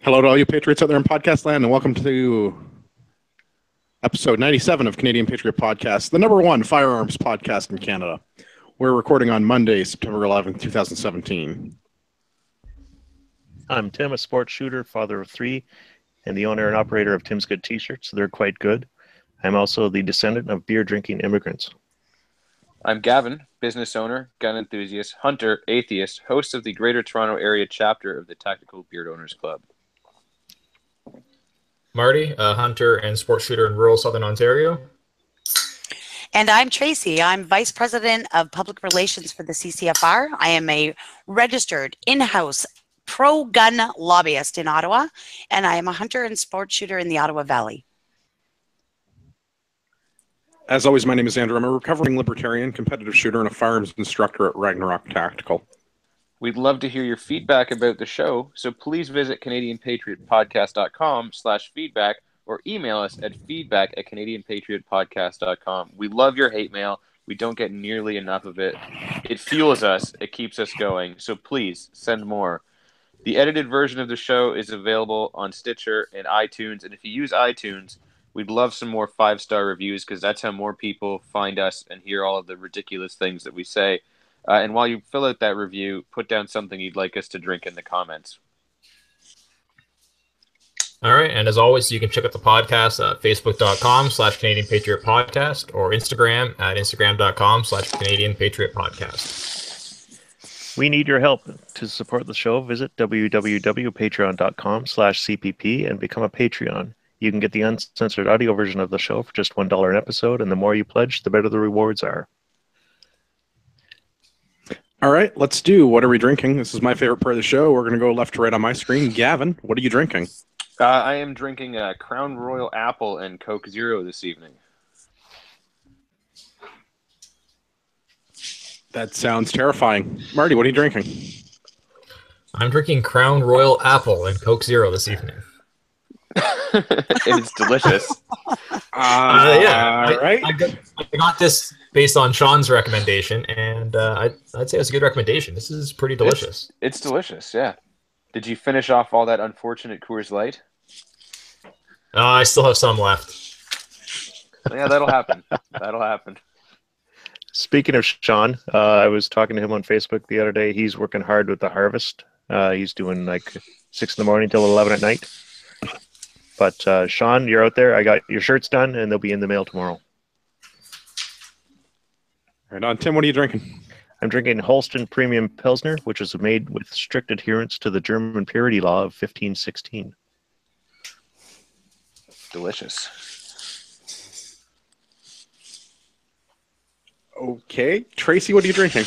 Hello to all you Patriots out there in podcast land, and welcome to episode 97 of Canadian Patriot Podcast, the number one firearms podcast in Canada. We're recording on Monday, September 11th, 2017. I'm Tim, a sports shooter, father of three, and the owner and operator of Tim's Good T-shirts. They're quite good. I'm also the descendant of beer-drinking immigrants. I'm Gavin, business owner, gun enthusiast, hunter, atheist, host of the Greater Toronto Area chapter of the Tactical Beard Owners Club. Marty, a hunter and sports shooter in rural Southern Ontario. And I'm Tracy. I'm Vice President of Public Relations for the CCFR. I am a registered in-house pro-gun lobbyist in Ottawa, and I am a hunter and sports shooter in the Ottawa Valley. As always, my name is Andrew. I'm a recovering libertarian, competitive shooter, and a firearms instructor at Ragnarok Tactical. We'd love to hear your feedback about the show, so please visit CanadianPatriotPodcast.com/feedback or email us at feedback@CanadianPatriotPodcast.com. We love your hate mail. We don't get nearly enough of it. It fuels us. It keeps us going. So please send more. The edited version of the show is available on Stitcher and iTunes. And if you use iTunes, we'd love some more 5-star reviews because that's how more people find us and hear all of the ridiculous things that we say. And while you fill out that review, put down something you'd like us to drink in the comments. All right, and as always, you can check out the podcast at facebook.com/Canadian Patriot Podcast or Instagram at instagram.com/Canadian Patriot Podcast. We need your help. To support the show, visit www.patreon.com/CPP and become a Patreon. You can get the uncensored audio version of the show for just $1 an episode, and the more you pledge, the better the rewards are. All right, let's do What Are We Drinking? This is my favorite part of the show. We're going to go left to right on my screen. Gavin, what are you drinking? I am drinking Crown Royal Apple and Coke Zero this evening. That sounds terrifying. Marty, what are you drinking? I'm drinking Crown Royal Apple and Coke Zero this evening. It's delicious. Yeah, all right. I got this based on Sean's recommendation, and I'd say it's a good recommendation. This is pretty delicious. It's delicious, yeah. Did you finish off all that unfortunate Coors Light? I still have some left. Yeah, that'll happen. That'll happen. Speaking of Sean, I was talking to him on Facebook the other day. He's working hard with the harvest. He's doing like 6 in the morning till 11 at night. But Sean, you're out there. I got your shirts done, and they'll be in the mail tomorrow. Right on. Tim, what are you drinking? I'm drinking Holsten Premium Pilsner, which is made with strict adherence to the German purity law of 1516. Delicious. Okay. Tracy, what are you drinking?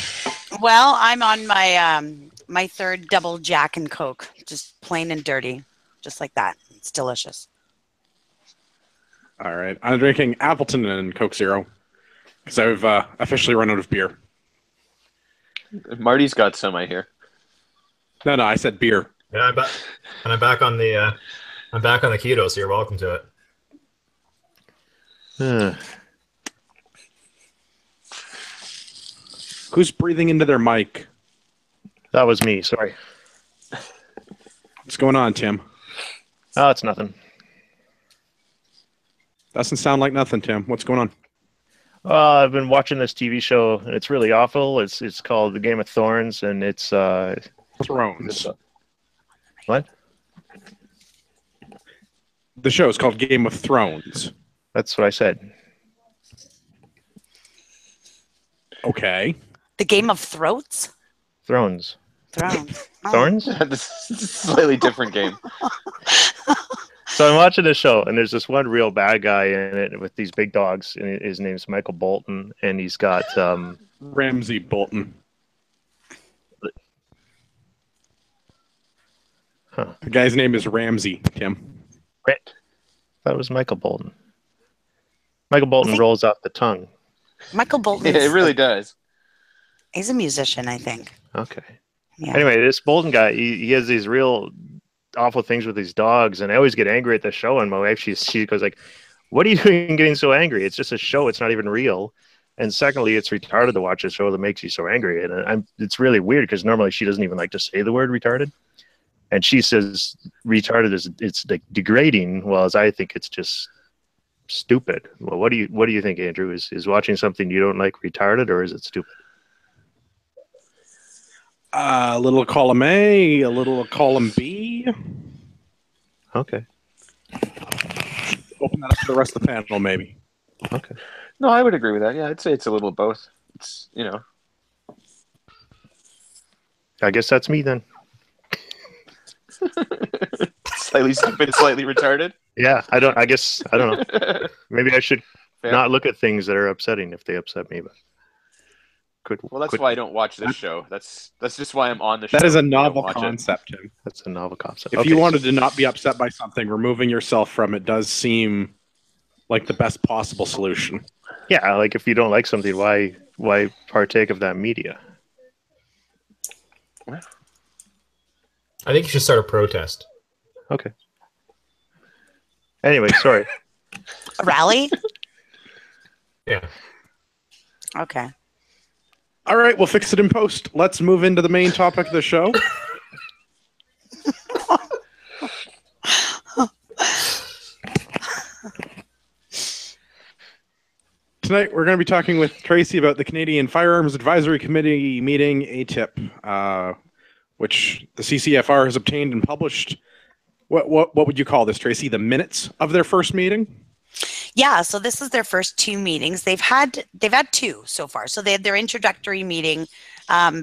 Well, I'm on my my third double Jack and Coke, just plain and dirty, just like that. It's delicious. All right. I'm drinking Appleton and Coke Zero because I've officially run out of beer. Marty's got some, I hear. No, I said beer. Yeah, I'm back, and I'm back on the keto, so you're welcome to it. Who's breathing into their mic? That was me. Sorry. What's going on, Tim? Oh, it's nothing. Doesn't sound like nothing, Tim. What's going on? I've been watching this TV show, and it's really awful. It's called The Game of Thorns, and it's Thrones. What? The show is called Game of Thrones. That's what I said. Okay. The Game of Throats? Thrones. Thrones. Oh. Thorns? This is a slightly different game. So I'm watching this show, and there's this one real bad guy in it with these big dogs, and his name's Michael Bolton, and he's got Ramsay Bolton. Huh. The guy's name is Ramsay, Tim. Right. That was Michael Bolton. Michael Bolton rolls off the tongue. Michael Bolton. Yeah, it really does. He's a musician, I think. Okay. Yeah. Anyway, this Bolton guy, he has these real awful things with these dogs, and I always get angry at the show, and my wife, she goes like, what are you doing getting so angry? It's just a show. It's not even real. And secondly, it's retarded to watch a show that makes you so angry. And it's really weird because normally she doesn't even like to say the word retarded. And she says retarded is it's like degrading, whereas I think it's just stupid. Well, what do you think, Andrew? Is watching something you don't like retarded, or is it stupid? A little column A, a little column B. Okay. Open that up to the rest of the panel, maybe. Okay. No, I would agree with that. Yeah, I'd say it's a little of both. It's, you know. I guess that's me then. Slightly stupid, slightly retarded. Yeah, I don't know. Maybe I should Fair. not look at things that are upsetting if they upset me, but Well, that's why I don't watch this show. That's just why I'm on the show. That is a I don't novel watch it. concept, Tim. that's a novel concept. If you wanted to not be upset by something, removing yourself from it does seem like the best possible solution. Yeah, like if you don't like something, why partake of that media? I think you should start a protest. Okay. Anyway, sorry. A rally? Yeah. Okay. All right, we'll fix it in post. Let's move into the main topic of the show. Tonight, we're going to be talking with Tracy about the Canadian Firearms Advisory Committee meeting, ATIP, which the CCFR has obtained and published. What would you call this, Tracy? The minutes of their first meeting? Yeah, so this is their first two meetings. They've had two so far. So they had their introductory meeting.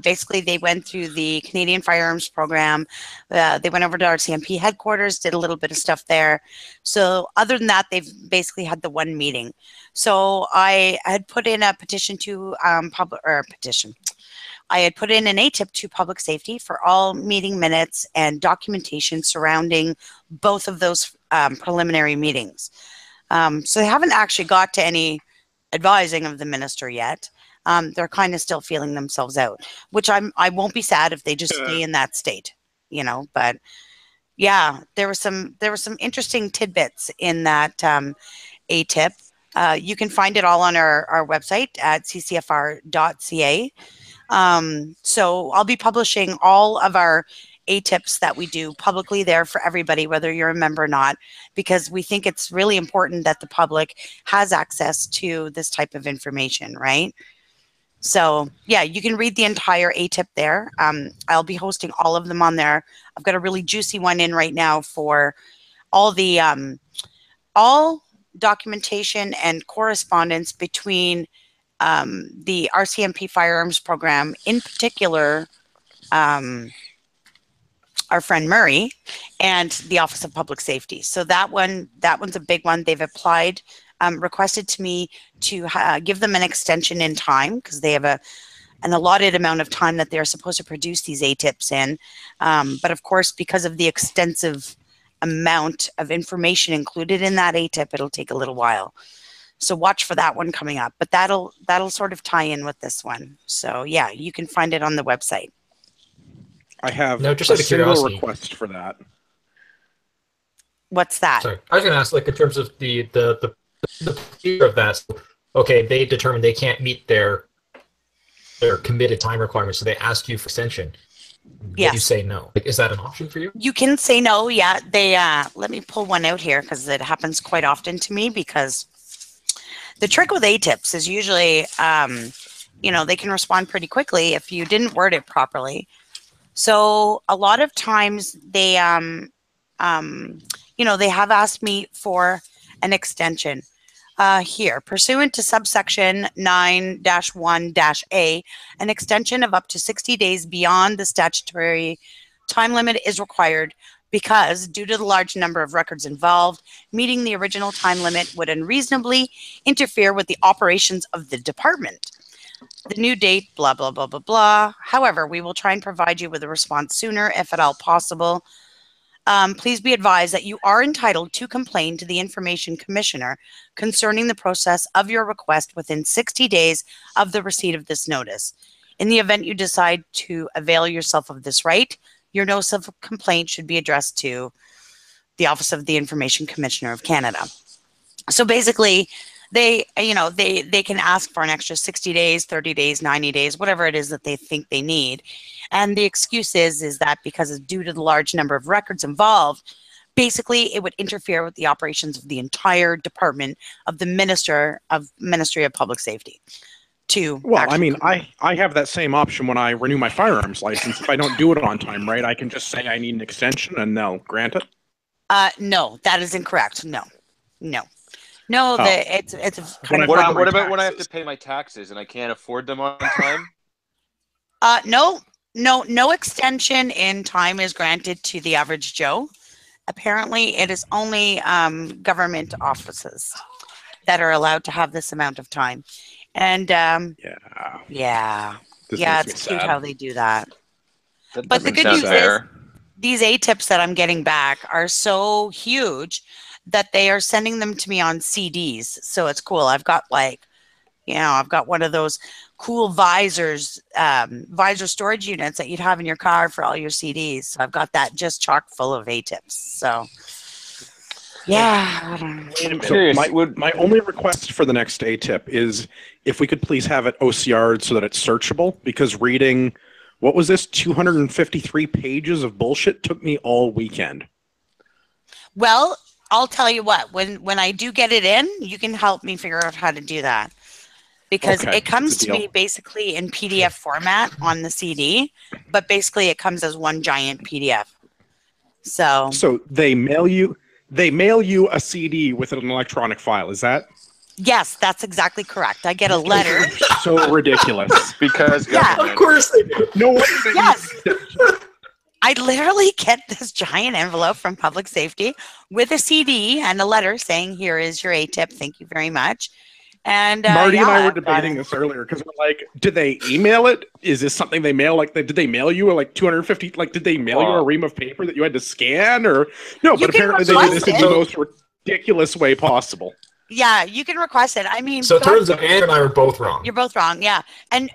Basically, they went through the Canadian Firearms Program. They went over to RCMP headquarters, did a little bit of stuff there. So other than that, they've basically had the one meeting. So I had put in a petition to I had put in an ATIP to public safety for all meeting minutes and documentation surrounding both of those preliminary meetings. So they haven't actually got to any advising of the minister yet. They're kind of still feeling themselves out, which I won't be sad if they just stay in that state, you know. But yeah, there were some interesting tidbits in that ATIP. You can find it all on our website at ccfr.ca. So I'll be publishing all of our ATIPs that we do publicly there for everybody, whether you're a member or not, because we think it's really important that the public has access to this type of information, right? So yeah, you can read the entire ATIP there. I'll be hosting all of them on there. I've got a really juicy one in right now for all the all documentation and correspondence between the RCMP firearms program, in particular, our friend Murray, and the Office of Public Safety. So that one's a big one. They've applied, requested to me to give them an extension in time because they have an allotted amount of time that they're supposed to produce these ATIPs in. But of course, because of the extensive amount of information included in that ATIP, it'll take a little while. So watch for that one coming up, but that'll sort of tie in with this one. So yeah, you can find it on the website. I have Just a out of single curiosity. request for that. What's that? Sorry, I was going to ask, like, in terms of the procedure of that. Okay, they determined they can't meet their committed time requirements, so they ask you for extension. Yes. You say no. Like, is that an option for you? You can say no. Yeah, they let me pull one out here because it happens quite often to me. Because the trick with ATIPs is usually, you know, they can respond pretty quickly if you didn't word it properly. So a lot of times they, you know, they have asked me for an extension. Here, pursuant to subsection 9-1-A, an extension of up to 60 days beyond the statutory time limit is required because, due to the large number of records involved, meeting the original time limit would unreasonably interfere with the operations of the department. The new date, blah, blah, blah, blah, blah. However, we will try and provide you with a response sooner if at all possible. Please be advised that you are entitled to complain to the Information Commissioner concerning the process of your request within 60 days of the receipt of this notice. In the event you decide to avail yourself of this right, your notice of complaint should be addressed to the Office of the Information Commissioner of Canada. So basically, they can ask for an extra 60 days, 30 days, 90 days, whatever it is that they think they need. And the excuse is that because it's due to the large number of records involved, basically it would interfere with the operations of the entire department of the Ministry of Public Safety. Well, I mean, I have that same option when I renew my firearms license. If I don't do it on time, right, I can just say I need an extension and they'll grant it? No, that is incorrect. No. Oh. It's a kind of... What about when I have to pay my taxes and I can't afford them on time? No extension in time is granted to the average Joe. Apparently, it is only government offices that are allowed to have this amount of time. And it's cute how they do that. But the good news is these ATIPs that I'm getting back are so huge that they are sending them to me on CDs. So it's cool. I've got I've got one of those cool visor storage units that you'd have in your car for all your CDs. So I've got that just chock full of ATIPs. So yeah. So my only request for the next ATIP is if we could please have it OCR'd so that it's searchable, because reading, what was this, 253 pages of bullshit took me all weekend. Well, I'll tell you what, when I do get it in, you can help me figure out how to do that. Because it comes to me basically in PDF format on the CD, but basically it comes as one giant PDF. So they mail you a CD with an electronic file, is that? Yes, that's exactly correct. I get a letter. So ridiculous. Because of course they do. No wonder yes. I literally get this giant envelope from Public Safety with a CD and a letter saying, here is your ATIP. Thank you very much. And Marty and I were debating this earlier because we're like, did they email it? Is this something they mail? Like, did they mail you like 250? Like, did they mail you a ream of paper that you had to scan? Or no, but apparently they did this in the most ridiculous way possible. Yeah, you can request it. I mean, so in terms of Anne and I were both wrong. You're both wrong, yeah. And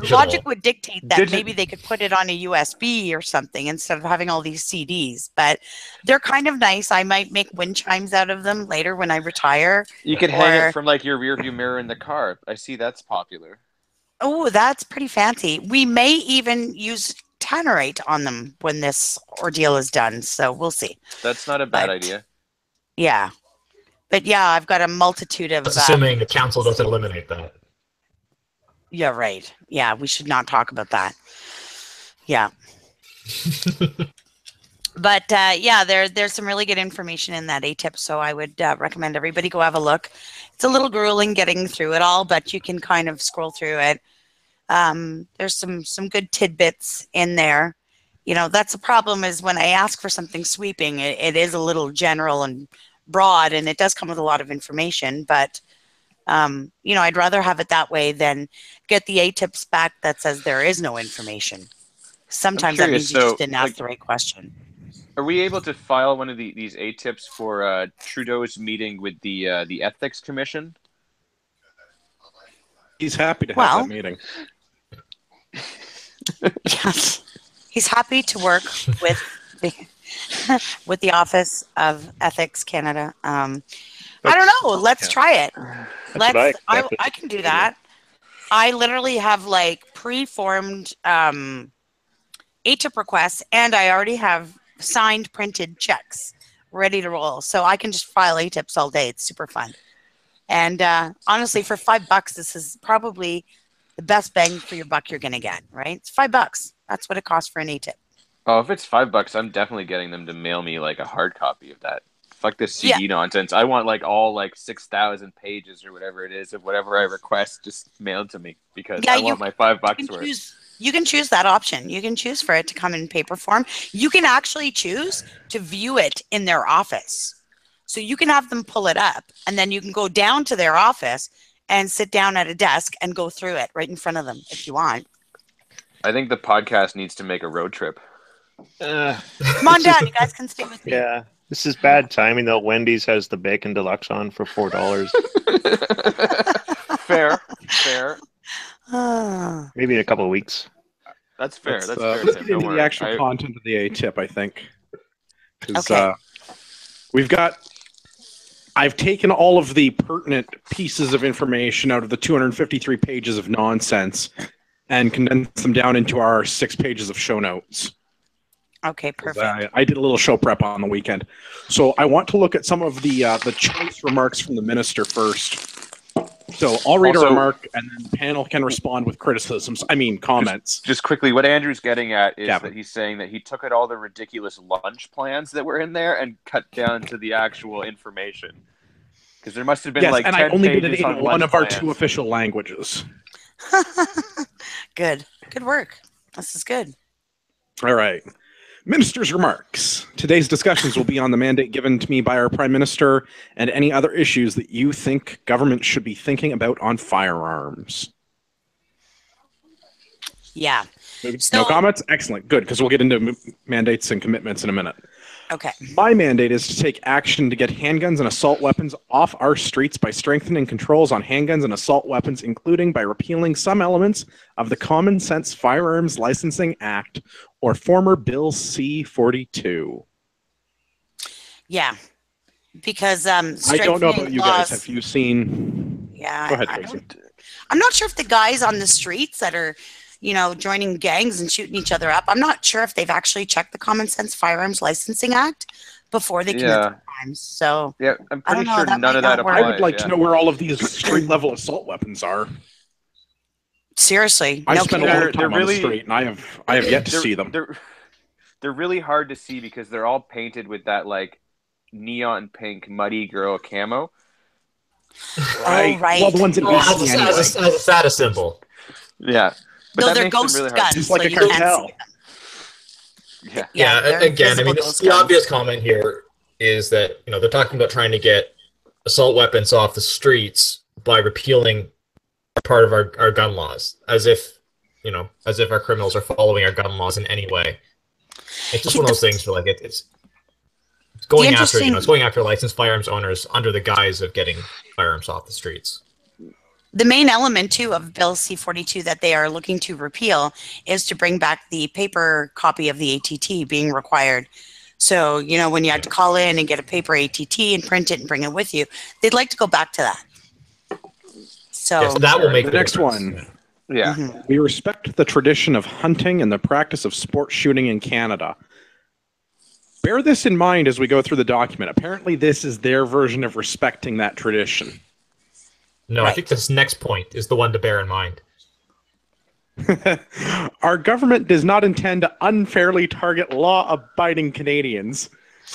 logic would dictate that maybe they could put it on a USB or something instead of having all these CDs. But they're kind of nice. I might make wind chimes out of them later when I retire. You could hang it from like your rear view mirror in the car. I see that's popular. Oh, that's pretty fancy. We may even use tannerite on them when this ordeal is done. So we'll see. That's not a bad idea. Yeah. But yeah, I've got a multitude of... That's assuming the council doesn't eliminate that. Yeah, right. Yeah, we should not talk about that. Yeah. But yeah, there's some really good information in that ATIP, so I would recommend everybody go have a look. It's a little grueling getting through it all, but you can kind of scroll through it. There's some good tidbits in there. That's the problem is when I ask for something sweeping, it is a little general and broad, and it does come with a lot of information, but I'd rather have it that way than get the ATIPs back that says there is no information. Sometimes that means you just didn't ask the right question. Are we able to file one of these ATIPs for Trudeau's meeting with the Ethics Commission? He's happy to have that meeting. Yes, he's happy to work with the Office of Ethics Canada. I don't know. Let's try it. I can do that. I literally have like pre-formed ATIP requests, and I already have signed printed checks ready to roll. So I can just file ATIPs all day. It's super fun. And honestly, for $5, this is probably the best bang for your buck you're going to get, right? It's $5. That's what it costs for an ATIP. Oh, if it's $5, I'm definitely getting them to mail me like a hard copy of that. Fuck this CD nonsense. I want like all like 6,000 pages or whatever it is of whatever I request just mailed to me because I want my $5 worth. You can choose that option. You can choose for it to come in paper form. You can actually choose to view it in their office. So you can have them pull it up, and then you can go down to their office and sit down at a desk and go through it right in front of them if you want. I think the podcast needs to make a road trip. Come on down. You guys can stay with me. Yeah. This is bad timing, though. Wendy's has the Bacon Deluxe on for $4. Fair. Maybe in a couple of weeks. That's fair. That's fair. Tim. Let's get into the actual content of the ATIP, I think. Okay. I've taken all of the pertinent pieces of information out of the 253 pages of nonsense and condense them down into our 6 pages of show notes. Okay, perfect. I did a little show prep on the weekend. So I want to look at some of the choice remarks from the minister first. So I'll read a remark, and then the panel can respond with criticisms. Comments. Just quickly, what Andrew's getting at is that he's saying that he took out all the ridiculous lunch plans that were in there and cut down to the actual information. Because there must have been like 10 pages on lunch plans. And I only did it in one of our 2 official languages. Good work. This is good. All right. Minister's remarks. Today's discussions will be on the mandate given to me by our Prime Minister and any other issues that you think government should be thinking about on firearms. Yeah. No comments? Excellent. Good, because we'll get into mandates and commitments in a minute. Okay. My mandate is to take action to get handguns and assault weapons off our streets by strengthening controls on handguns and assault weapons, including by repealing some elements of the Common Sense Firearms Licensing Act or former Bill C-42. Yeah, because I don't know about you guys. Have you seen? Yeah. Go ahead, Tracy. I'm not sure if the guys on the streets that are, joining gangs and shooting each other up, I'm not sure if they've actually checked the Common Sense Firearms Licensing Act before they commit the crimes. So yeah, I'm pretty sure none of that applies. I would like to know where all of these street-level assault weapons are. Seriously, I spent a lot of time on the street, and I have yet to see them. They're really hard to see because they're all painted with that like neon pink muddy girl camo. Right. Oh, right. Well, the ones in BC anyway. As a status symbol. Yeah. But no, they're ghost really guns. It's like a cartel. Yeah. Again, the obvious comment here is that they're talking about trying to get assault weapons off the streets by repealing part of our gun laws, as if our criminals are following our gun laws in any way. It's just one of those things where it's going after it's going after licensed firearms owners under the guise of getting firearms off the streets. The main element, too, of Bill C-42 that they are looking to repeal is to bring back the paper copy of the ATT being required. So, when you had to call in and get a paper ATT and print it and bring it with you, they'd like to go back to that. So yes, that will make the next one. Yeah. Mm-hmm. We respect the tradition of hunting and the practice of sport shooting in Canada. Bear this in mind as we go through the document. Apparently, this is their version of respecting that tradition. No, right. I think this next point is the one to bear in mind. Our government does not intend to unfairly target law-abiding Canadians.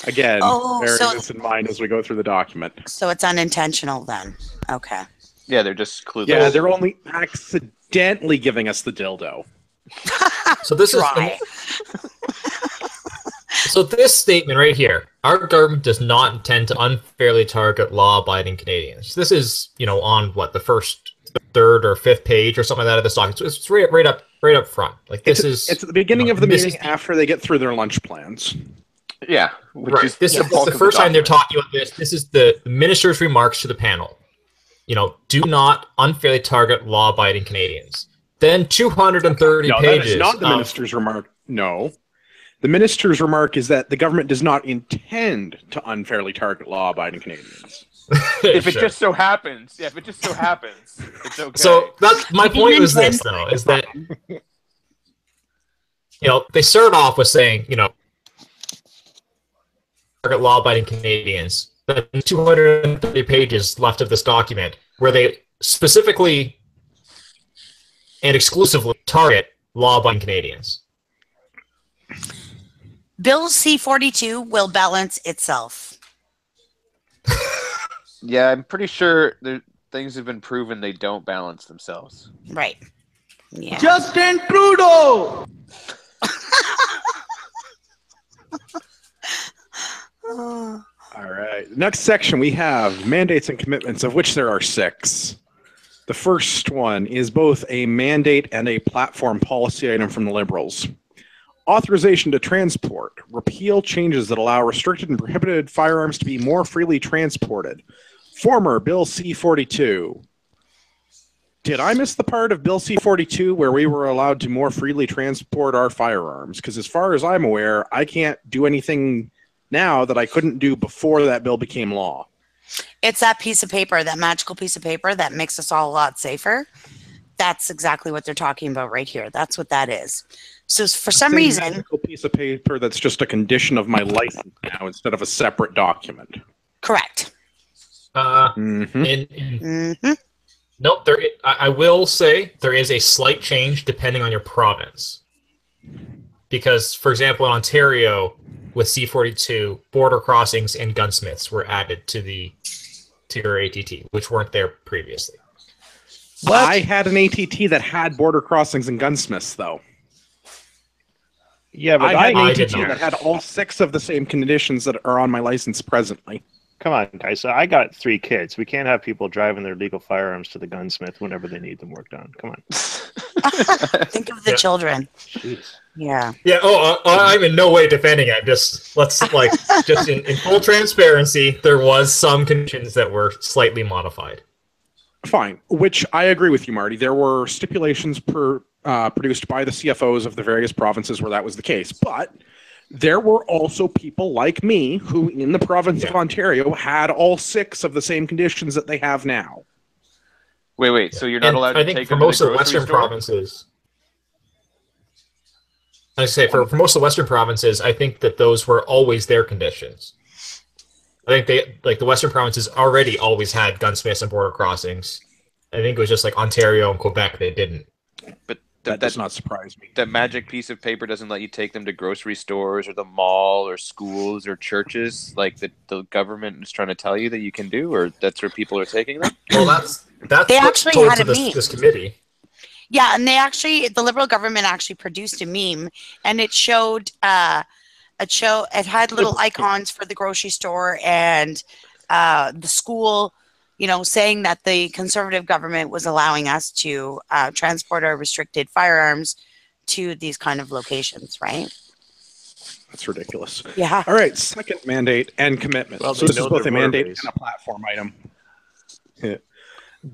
Again, bearing this in mind as we go through the document. So it's unintentional then. Okay. Yeah, they're just clueless. Yeah, they're only accidentally giving us the dildo. So this is so this statement right here, our government does not intend to unfairly target law-abiding Canadians. This is, on what, the first, third, or fifth page or something like that of this document. So it's right up front. Like it's at the beginning of the meeting after they get through their lunch plans. Yeah, right. This is the first time they're talking about this. This is the minister's remarks to the panel. Do not unfairly target law-abiding Canadians. Then 230 pages. That is not the minister's remark. No. The minister's remark is that the government does not intend to unfairly target law-abiding Canadians. If it just so happens. Yeah, if it just so happens. It's okay. So that's my point was this, though, is that, they started off with saying, target law-abiding Canadians. Then 230 pages left of this document where they specifically and exclusively target law-abiding Canadians. Bill C-42 will balance itself. Yeah, I'm pretty sure things have been proven they don't balance themselves. Right. Yeah. Justin Trudeau! All right. Next section, we have mandates and commitments, of which there are 6. The first one is both a mandate and a platform policy item from the Liberals. Authorization to transport. Repeal changes that allow restricted and prohibited firearms to be more freely transported. Former Bill C-42. Did I miss the part of Bill C-42 where we were allowed to more freely transport our firearms? Because as far as I'm aware, I can't do anything now that I couldn't do before that bill became law. It's that piece of paper, that magical piece of paper that makes us all a lot safer. That's exactly what they're talking about right here. That's what that is. So for some It's a reason, magical piece of paper that's just a condition of my license now instead of a separate document. correct. Mm-hmm. Nope. I will say there is a slight change depending on your province. Because, for example, in Ontario, with C-42, border crossings and gunsmiths were added to your ATT, which weren't there previously. I had an ATT that had border crossings and gunsmiths, though. Yeah, but I had an I ATT did not. that had all 6 of the same conditions that are on my license presently. come on, guys. So I got 3 kids. We can't have people driving their legal firearms to the gunsmith whenever they need them worked on. Come on. Think of the children. Jeez. Yeah. Yeah. Oh, I'm in no way defending it. Just in full transparency, there was some conditions that were slightly modified. Fine, which I agree with you, Marty. There were stipulations produced by the CFOs of the various provinces where that was the case. But there were also people like me who, in the province of Ontario, had all 6 of the same conditions that they have now. Wait. So you're not allowed to take them to the for most of the grocery Western store? provinces. I say for most of the Western provinces, I think that those were always their conditions. I think the Western provinces already always had gunsmiths and border crossings. I think it was just like Ontario and Quebec they didn't. But That does not surprise me. that magic piece of paper doesn't let you take them to grocery stores or the mall or schools or churches like the government is trying to tell you that you can do, or that's where people are taking them? Well, that's They what's actually told had to a meme. this committee. Yeah, and the Liberal government actually produced a meme, and it showed it had little icons for the grocery store and the school, saying that the Conservative government was allowing us to transport our restricted firearms to these kind of locations, right? That's ridiculous. Yeah. All right, second mandate and commitment. Well, so they this is know both their a mandate voter base. and a platform item.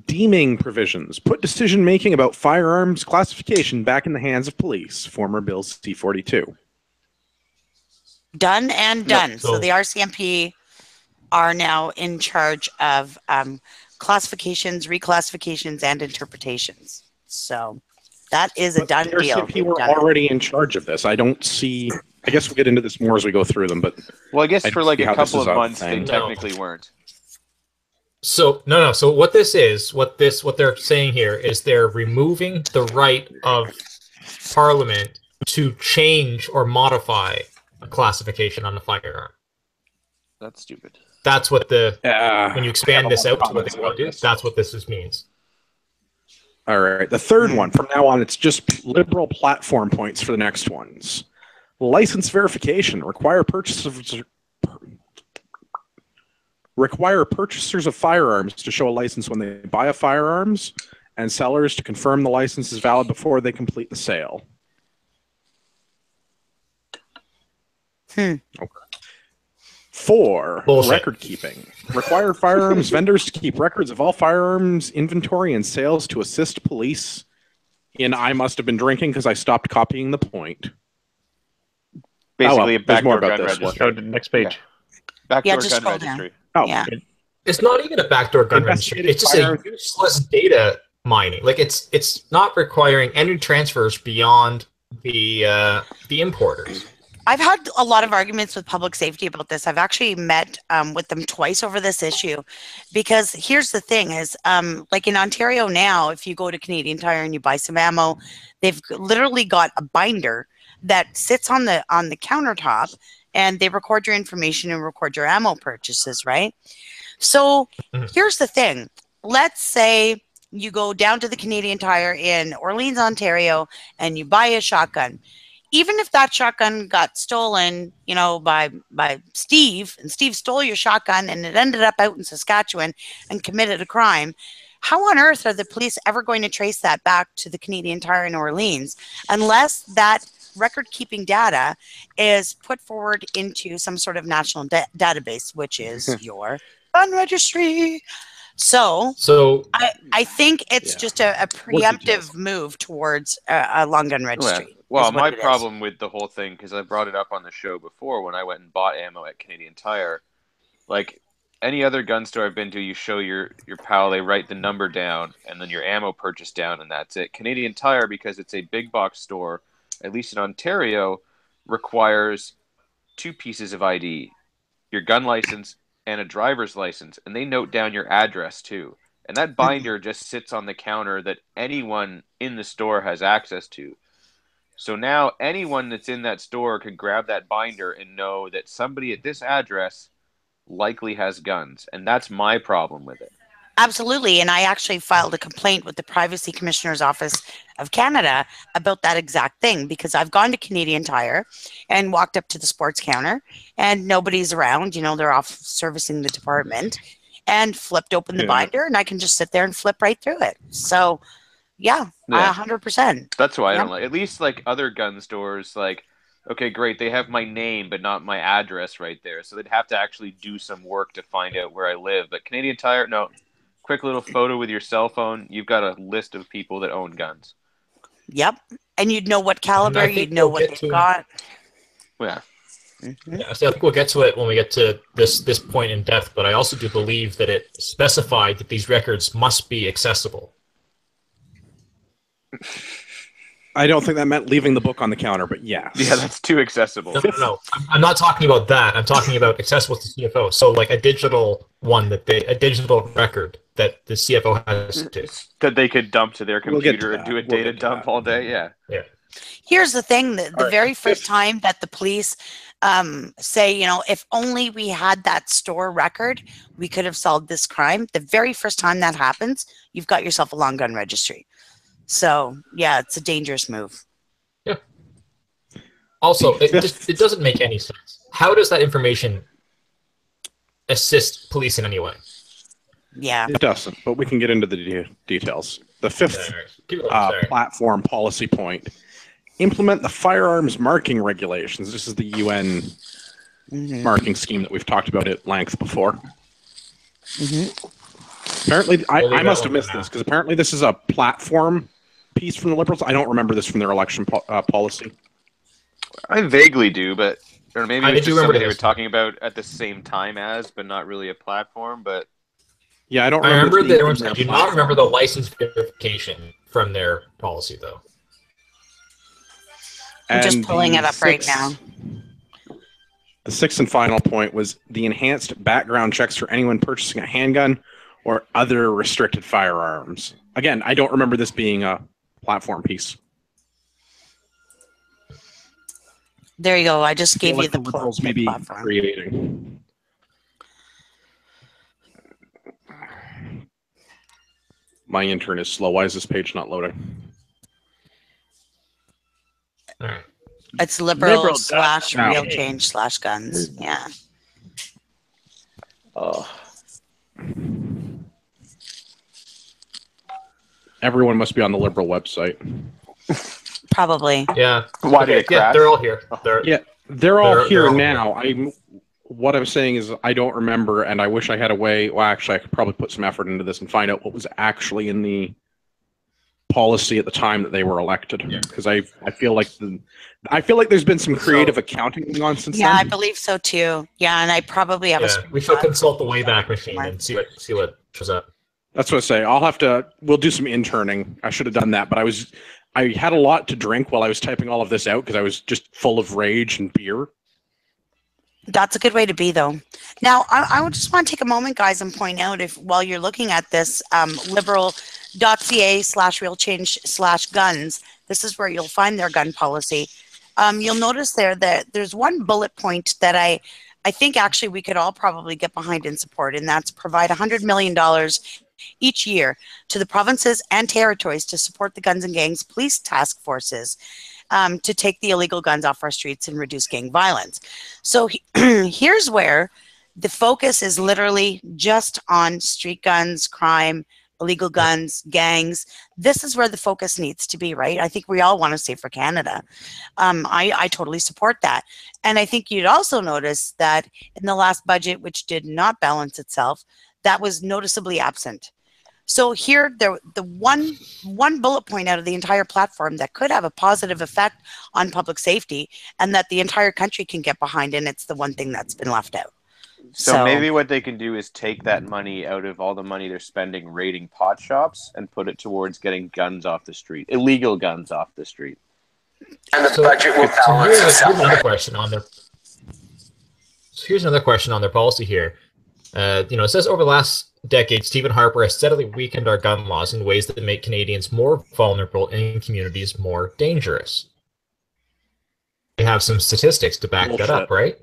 Deeming provisions. Put decision-making about firearms classification back in the hands of police. Former Bill C-42. Done and done. So So- the RCMP are now in charge of classifications, reclassifications, and interpretations. So that is a But done the deal. RCMP They've were done it. already in charge of this. I don't see... I guess we'll get into this more as we go through them, but... Well, I guess I for like see a how this couple is of a months they thing. technically weren't. So no. So what this is, what they're saying here is they're removing the right of Parliament to change or modify a classification on the firearm. That's stupid. That's what when you I expand have this a lot of out to what comments they want to do, about this. that's what this means. All right. The third one, from now on, it's just liberal platform points for the next ones. License verification. Require purchasers of firearms to show a license when they buy a firearms, and sellers to confirm the license is valid before they complete the sale. Okay. 4, Bullshit. record keeping. Require firearms vendors to keep records of all firearms inventory and sales to assist police in I must have been drinking because I stopped copying the point. Basically, a there's more backdoor about gun this one. registry. Oh, the next page. Backdoor just gun scroll down. registry. Oh, Yeah. It's not even a backdoor gun registry. Investigative It's just firearm a useless data mining. Like it's not requiring any transfers beyond the importers. I've had a lot of arguments with public safety about this. I've actually met with them twice over this issue, because here's the thing: is like in Ontario now, if you go to Canadian Tire and you buy some ammo, they've literally got a binder that sits on the countertop, and they record your information and record your ammo purchases, right? So here's the thing: let's say you go down to the Canadian Tire in Orleans, Ontario, and you buy a shotgun. Even if that shotgun got stolen, by Steve, and Steve stole your shotgun and it ended up out in Saskatchewan and committed a crime, how on earth are the police ever going to trace that back to the Canadian Tire in Orleans unless that record-keeping data is put forward into some sort of national database, which is your gun registry? So I think it's just a preemptive move towards a long gun registry. Well, my problem with the whole thing, because I brought it up on the show before when I went and bought ammo at Canadian Tire, like any other gun store I've been to, you show your pal, they write the number down, and then your ammo purchase down, and that's it. Canadian Tire, because it's a big box store, at least in Ontario, requires 2 pieces of ID, your gun license and a driver's license, and they note down your address too. And that binder just sits on the counter that anyone in the store has access to. So now anyone that's in that store could grab that binder and know that somebody at this address likely has guns. And that's my problem with it. Absolutely. And I actually filed a complaint with the Privacy Commissioner's Office of Canada about that exact thing, because I've gone to Canadian Tire and walked up to the sports counter and nobody's around. You know, they're off servicing the department, and flipped open the binder, and I can just sit there and flip right through it. So, yeah. 100%. That's why I don't like, at least like other gun stores, like, okay, great, they have my name but not my address right there. So they'd have to actually do some work to find out where I live. But Canadian Tire, no. Quick little photo with your cell phone. You've got a list of people that own guns. Yep. And you'd know what caliber, you'd know what they've got. Yeah. Yeah, so I think we'll get to it when we get to this point in depth, but I also do believe that it specified that these records must be accessible. I don't think that meant leaving the book on the counter, but yes. Yeah, that's too accessible. No. I'm not talking about that. I'm talking about accessible to CFO. So like a digital one a digital record that the CFO has to. That they could dump to their computer and do a data dump all day. Yeah. Yeah. Here's the thing: the very first time that the police say, you know, if only we had that store record, we could have solved this crime. The very first time that happens, you've got yourself a long gun registry. So yeah, it's a dangerous move. Yeah. Also, it doesn't make any sense. How does that information assist police in any way? Yeah. It doesn't, but we can get into the details. The fifth platform policy point: implement the firearms marking regulations. This is the UN marking scheme that we've talked about at length before. Apparently, I must have missed this, because apparently this is a platform piece from the Liberals. I don't remember this from their election policy. I vaguely do, but or maybe it's just something they were this. talking about at the same time as, but not really a platform. But yeah, I don't. I remember I do not remember the license verification from their policy, though. I'm just pulling it up right now. The sixth and final point was the enhanced background checks for anyone purchasing a handgun or other restricted firearms. Again, I don't remember this being a platform piece. There you go. I just gave you the Liberals maybe creating. My intern is slow. Why is this page not loading? All right. It's liberal slash real change slash guns. Yeah. Everyone must be on the Liberal website. Probably. Yeah. Why did it crash? Yeah, they're all here. They're all here now. What I'm saying is I don't remember, and I wish I had a way. Well, actually, I could probably put some effort into this and find out what was actually in the policy at the time that they were elected. Because I feel like there's been some creative accounting going on since then. Yeah, I believe so too. Yeah, and I probably have a. We should consult the Wayback Machine and see what shows up. That's what I say. We'll do some interning. I should have done that, but I had a lot to drink while I was typing all of this out because I was just full of rage and beer. That's a good way to be, though. Now, I would just want to take a moment, guys, and point out, if while you're looking at this, liberal.ca/realchange/guns, this is where you'll find their gun policy. You'll notice there that there's one bullet point that I think actually we could all probably get behind and support, and that's provide $100 million each year to the provinces and territories to support the guns and gangs police task forces to take the illegal guns off our streets and reduce gang violence. So here's where the focus is literally just on street guns, crime, illegal guns, gangs. This is where the focus needs to be, right? I think we all want to safer Canada. I totally support that. And I think you'd also notice that in the last budget, which did not balance itself, that was noticeably absent. So here, the one bullet point out of the entire platform that could have a positive effect on public safety and that the entire country can get behind, and it's the one thing that's been left out. So maybe what they can do is take that money out of all the money they're spending raiding pot shops and put it towards getting guns off the street, illegal guns off the street. And the budget will balance itself. Here's another question on their. Here's another question on their policy here. It says over the last decade, Stephen Harper has steadily weakened our gun laws in ways that make Canadians more vulnerable and communities more dangerous. We have some statistics to back that up, right?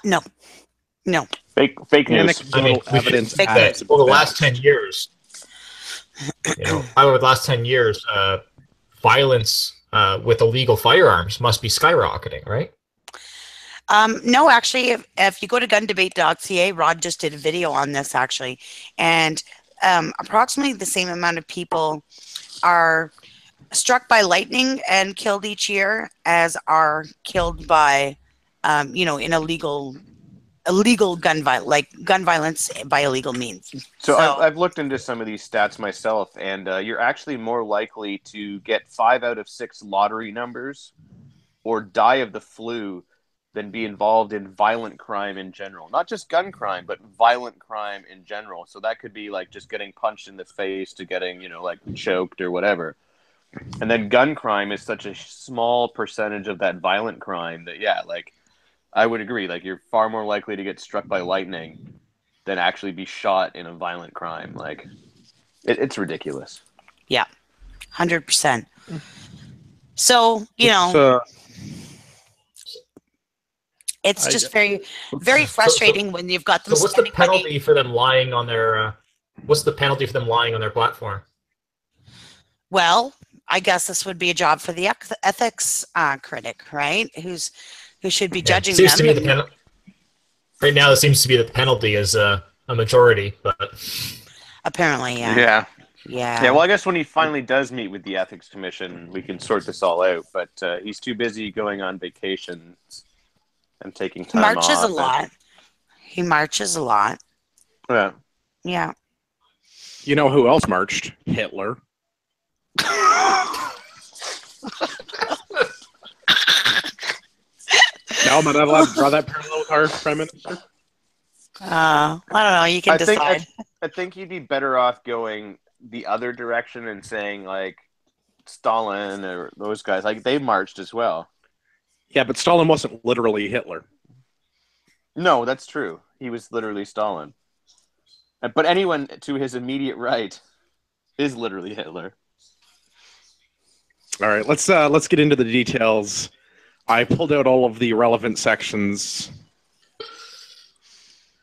No. Fake news. I mean, evidence that over the last 10 years, over the last 10 years, violence with illegal firearms must be skyrocketing, right? No, actually, if you go to gundebate.ca, Rod just did a video on this, actually. And approximately the same amount of people are struck by lightning and killed each year as are killed by, in illegal gun violence by illegal means. So I've looked into some of these stats myself, and you're actually more likely to get 5 out of 6 lottery numbers or die of the flu than be involved in violent crime in general. Not just gun crime, but violent crime in general. So that could be like just getting punched in the face to getting, choked or whatever. And then gun crime is such a small percentage of that violent crime that, I would agree. Like, you're far more likely to get struck by lightning than actually be shot in a violent crime. Like, it's ridiculous. Yeah, 100%. So, it's just very, very frustrating when you've got them. So what's the penalty for them lying on their? What's the penalty for them lying on their platform? Well, I guess this would be a job for the ethics critic, right? Who should be judging them. To me right now, it seems to be that the penalty is a majority, but apparently, yeah. Yeah, well, I guess when he finally does meet with the ethics commission, we can sort this all out. But he's too busy going on vacation and taking time off. He marches a lot. Yeah. Yeah. You know who else marched? Hitler. No, am I not allowed to draw that parallel with our Prime Minister? I don't know. You can decide. I think you'd be better off going the other direction and saying, like, Stalin or those guys. Like, they marched as well. Yeah, but Stalin wasn't literally Hitler. No, that's true. He was literally Stalin. But anyone to his immediate right is literally Hitler. All right, let's get into the details. I pulled out all of the relevant sections.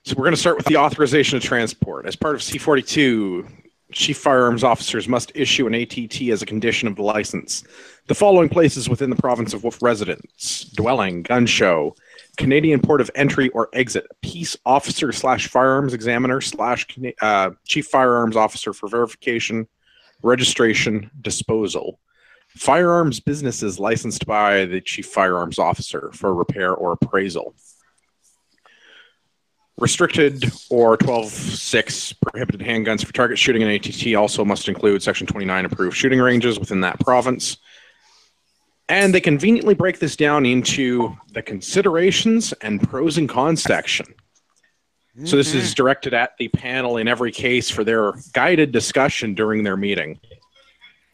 So we're going to start with the authorization of transport. As part of C-42, chief firearms officers must issue an ATT as a condition of the license. The following places within the province of residence: dwelling, gun show, Canadian port of entry or exit, peace officer / firearms examiner / chief firearms officer for verification, registration, disposal. Firearms businesses licensed by the chief firearms officer for repair or appraisal. Restricted or 12.6 prohibited handguns for target shooting and ATT also must include Section 29 approved shooting ranges within that province. And they conveniently break this down into the considerations and pros and cons section. So this is directed at the panel in every case for their guided discussion during their meeting.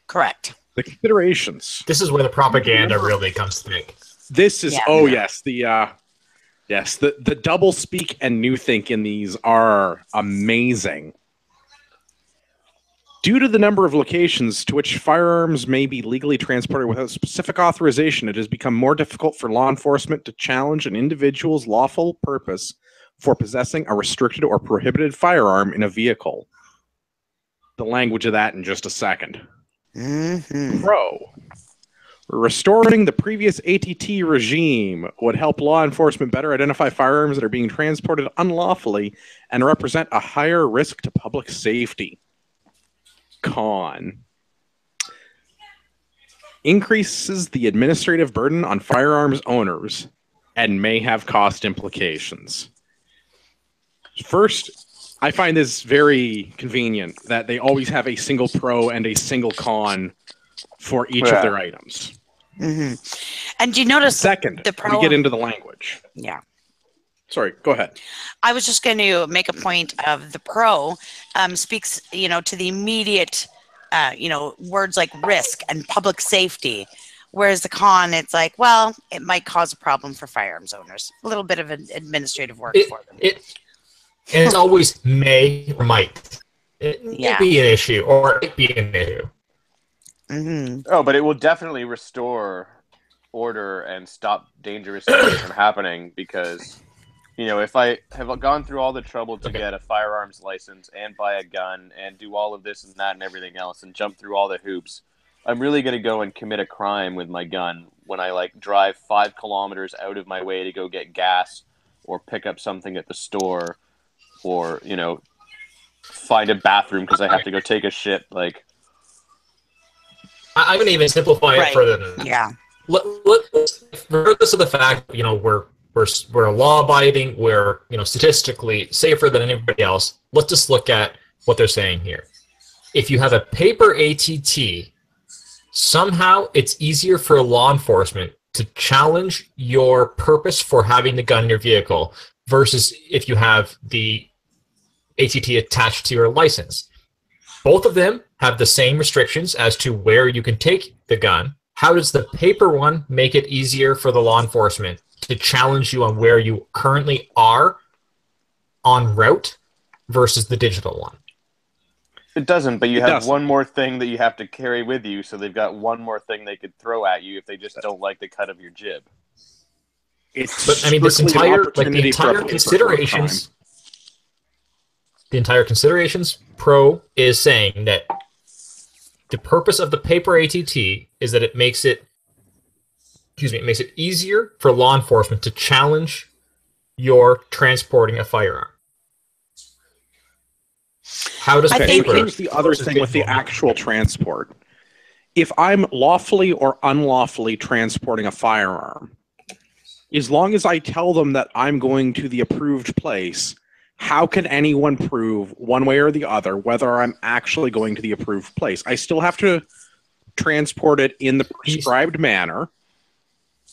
Correct. The considerations. This is where the propaganda really comes thick. This is, yes, the double speak and new think in these are amazing. Due to the number of locations to which firearms may be legally transported without specific authorization, it has become more difficult for law enforcement to challenge an individual's lawful purpose for possessing a restricted or prohibited firearm in a vehicle. The language of that in just a second. Pro. Restoring the previous ATT regime would help law enforcement better identify firearms that are being transported unlawfully and represent a higher risk to public safety. Con. Increases the administrative burden on firearms owners and may have cost implications. First, I find this very convenient that they always have a single pro and a single con for each of their items. And do you notice Second, the pro? we get into the language. Yeah. Sorry, go ahead. I was just going to make a point of the pro speaks, to the immediate, words like risk and public safety. Whereas the con, it's like, well, it might cause a problem for firearms owners. A little bit of an administrative work for them. And it's always may or might. It may be an issue or it might be an issue. Mm-hmm. Oh, but it will definitely restore order and stop dangerous things from happening because, if I have gone through all the trouble to get a firearms license and buy a gun and do all of this and that and everything else and jump through all the hoops, I'm really going to go and commit a crime with my gun when I drive 5 kilometers out of my way to go get gas or pick up something at the store or, find a bathroom because I have to go take a shit. I'm going to even simplify it further than that. Yeah. Regardless of the fact, we're law-abiding, we're statistically safer than anybody else. Let's just look at what they're saying here. If you have a paper ATT, somehow it's easier for law enforcement to challenge your purpose for having the gun in your vehicle versus if you have the ATT attached to your license. Both of them have the same restrictions as to where you can take the gun. How does the paper one make it easier for the law enforcement to challenge you on where you currently are en route versus the digital one? It doesn't, but you have one more thing that you have to carry with you, so they've got one more thing they could throw at you if they just don't like the cut of your jib. But I mean, the entire considerations pro is saying that the purpose of the paper ATT is that it makes it easier for law enforcement to challenge your transporting a firearm. How does paper? Here's the other thing with the actual transport. If I'm lawfully or unlawfully transporting a firearm, as long as I tell them that I'm going to the approved place, how can anyone prove one way or the other whether I'm actually going to the approved place? I still have to transport it in the prescribed manner.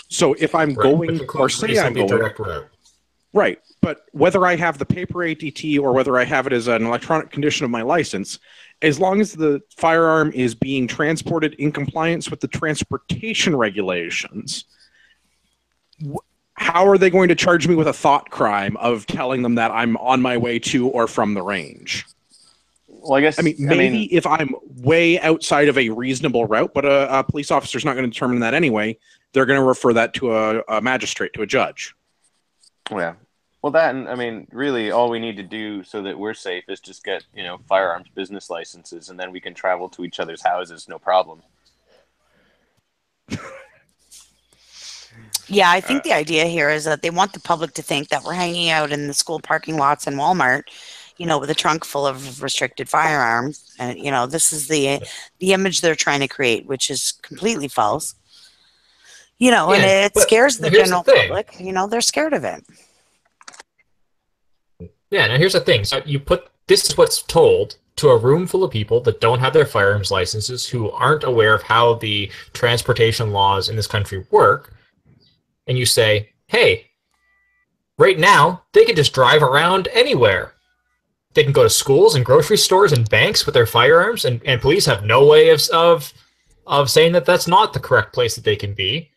So if I'm going, or say I'm going, direct route. Right, but whether I have the paper ATT or whether I have it as an electronic condition of my license, as long as the firearm is being transported in compliance with the transportation regulations, how are they going to charge me with a thought crime of telling them that I'm on my way to or from the range? Well, I guess... maybe if I'm way outside of a reasonable route, but a police officer's not going to determine that anyway, they're going to refer that to a magistrate, to a judge. Yeah. Well, that, and really all we need to do so that we're safe is just get, firearms business licenses, and then we can travel to each other's houses, no problem. Yeah, I think the idea here is that they want the public to think that we're hanging out in the school parking lots and Walmart, with a trunk full of restricted firearms. And, this is the image they're trying to create, which is completely false. And it scares the general public. They're scared of it. Yeah, now here's the thing. So this is what's told to a room full of people that don't have their firearms licenses, who aren't aware of how the transportation laws in this country work. And you say, hey, right now, they can just drive around anywhere. They can go to schools and grocery stores and banks with their firearms, and police have no way of saying that that's not the correct place that they can be.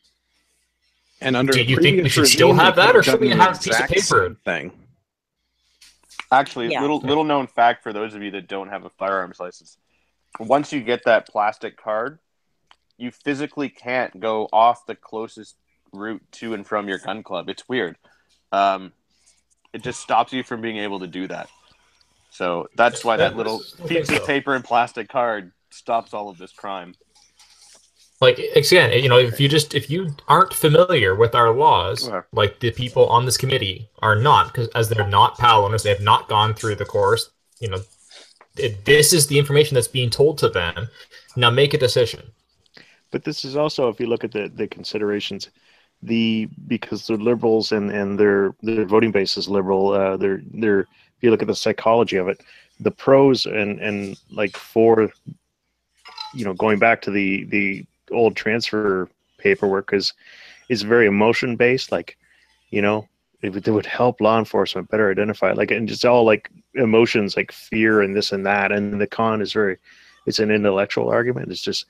And under do you think we should still have that, or should we have a piece of paper thing? Actually, little known fact for those of you that don't have a firearms license: once you get that plastic card, you physically can't go off the closest route to and from your gun club. It's weird. It just stops you from being able to do that. So that's why that little piece of paper and plastic card stops all of this crime. Like, again, if you aren't familiar with our laws, like the people on this committee are not, because as they're not PAL owners, they have not gone through the course. This is the information that's being told to them. Now make a decision. But this is also, if you look at the considerations, because they're liberals and their voting base is liberal. They're if you look at the psychology of it, the pros and like for going back to the old transfer paperwork is very emotion based. Like, it would help law enforcement better identify it. Like, and just all like emotions, like fear and this and that. And the con is it's an intellectual argument. It's just,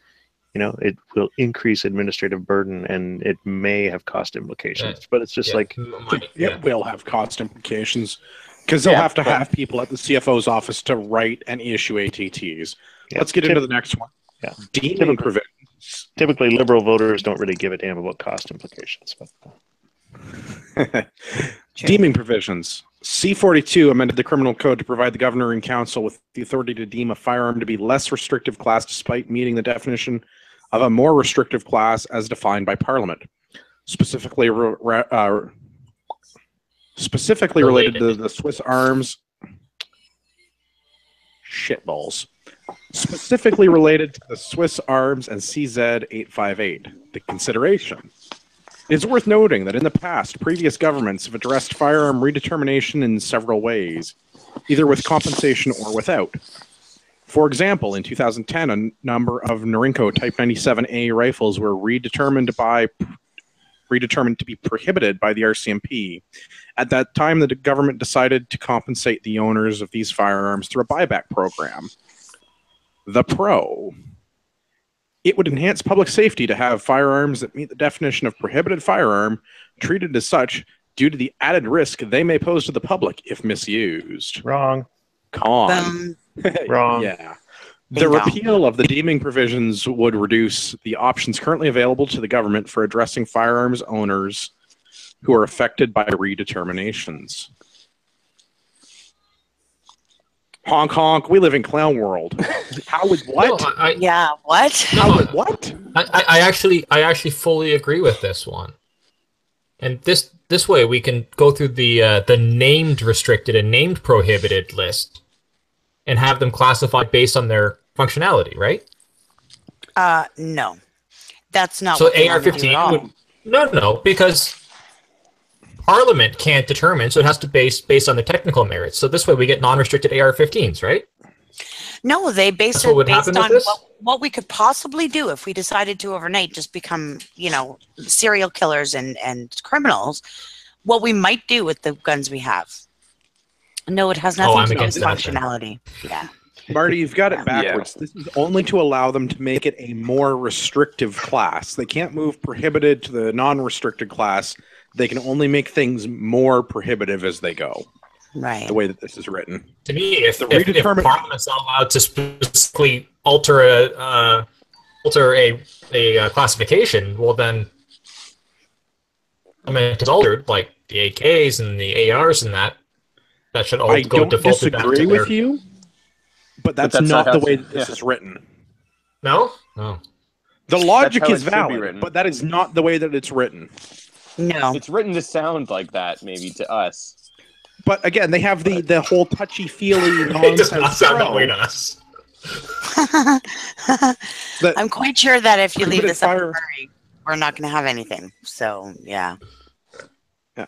it will increase administrative burden and it may have cost implications. But it's just it will have cost implications because they'll have to have people at the CFO's office to write and issue ATTs. Let's get into the next one. Yeah. Deeming provisions. Typically, liberal voters don't really give a damn about cost implications. But Deeming provisions. C-42 amended the criminal code to provide the governor and council with the authority to deem a firearm to be less restrictive class despite meeting the definition of a more restrictive class as defined by Parliament. Specifically related to the Swiss arms shitballs. Specifically related to the Swiss arms and CZ-858. The consideration. It is worth noting that in the past, previous governments have addressed firearm redetermination in several ways, either with compensation or without. For example, in 2010, a number of Norinco Type 97A rifles were redetermined to be prohibited by the RCMP. At that time, the government decided to compensate the owners of these firearms through a buyback program. The pro. It would enhance public safety to have firearms that meet the definition of prohibited firearm treated as such due to the added risk they may pose to the public if misused. Wrong. Con. Wrong. Yeah. The repeal of the deeming provisions would reduce the options currently available to the government for addressing firearms owners who are affected by redeterminations. Honk honk, we live in clown world. How would what? No, what? No, how would what? I actually fully agree with this one. And this way we can go through the named restricted and named prohibited list and have them classified based on their functionality, right? No. That's not so what they AR-15 would no, because Parliament can't determine, so it has to based on the technical merits. So this way we get non-restricted AR-15s, right? No, they based That's it based on what we could possibly do if we decided to overnight just become, serial killers and criminals, what we might do with the guns we have. No, it has nothing to do with functionality. Yeah. Marty, you've got it backwards. Yeah. This is only to allow them to make it a more restrictive class. They can't move prohibited to the non-restricted class. They can only make things more prohibitive as they go. Right. The way that this is written. To me, if Parliament's not allowed to specifically alter a classification, well then, I mean, it's altered, like the AKs and the ARs and that should all go defaulted back to their... I don't disagree with you, but that's not the way that this is written. No? No. The logic is valid, but that is not the way that it's written. No. It's written to sound like that, maybe, to us. But again, they have the whole touchy-feely nonsense. It does not sound that way to us. I'm quite sure that if you leave this up, we're not going to have anything. So, yeah. Yeah.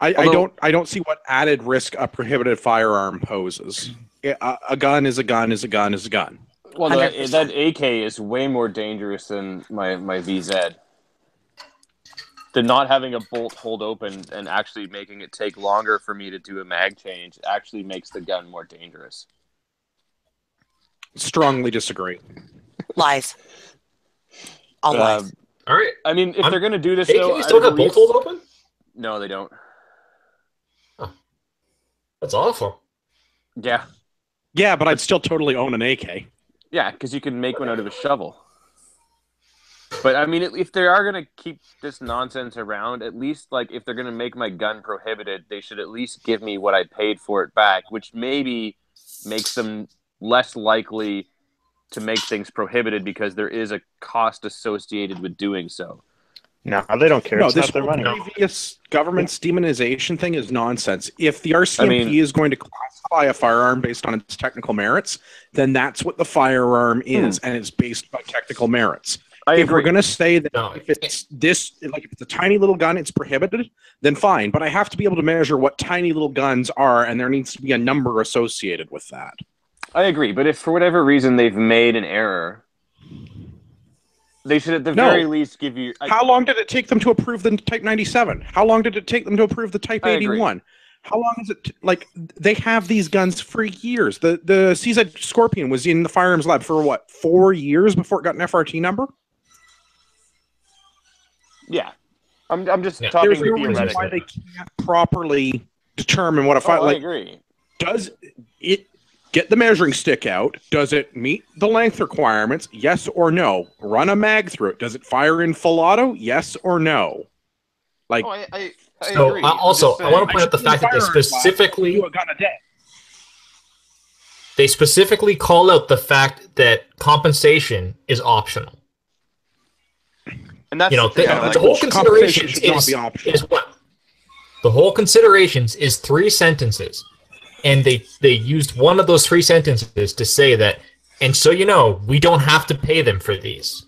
I don't see what added risk a prohibited firearm poses. A gun is a gun is a gun is a gun. Well, that AK is way more dangerous than my VZ. The not having a bolt hold open and actually making it take longer for me to do a mag change actually makes the gun more dangerous. Strongly disagree. Lies. All lies. All right. I mean, if they're going to do this, though... They still got bolt hold open? No, they don't. Oh. That's awful. Yeah. Yeah, but I'd still totally own an AK. Yeah, because you can make one out of a shovel. But, I mean, if they are going to keep this nonsense around, at least, like, if they're going to make my gun prohibited, they should at least give me what I paid for it back, which maybe makes them less likely to make things prohibited because there is a cost associated with doing so. No, they don't care. No, it's this not their money. Previous government's demonization thing is nonsense. If the RCMP is going to classify a firearm based on its technical merits, then that's what the firearm is, and it's based on technical merits. If we're going to say that if it's if it's a tiny little gun, it's prohibited, then fine. But I have to be able to measure what tiny little guns are, and there needs to be a number associated with that. I agree, but if for whatever reason they've made an error, They should at the No. very least give you. How long did it take them to approve the Type 97? How long did it take them to approve the Type I agree. 81? How long is it? Like, they have these guns for years. The CZ Scorpion was in the firearms lab for what, 4 years before it got an FRT number? Yeah, I'm just Yeah. talking There's no reason theoretically. why they can't properly determine what a fire. I Like, agree. does it get the measuring stick out? Does it meet the length requirements? Yes or no? Run a mag through it. Does it fire in full auto? Yes or no? Like, Oh, I So agree. also, I want to I point out the should do fact that they firearms lab, specifically do a gun a day. call out the fact that compensation is optional. and that's You know, the thing. Yeah, like, the whole compensation considerations should not be optional. is what? The whole considerations is 3 sentences. And they used one of those 3 sentences to say that, and so you know, we don't have to pay them for these.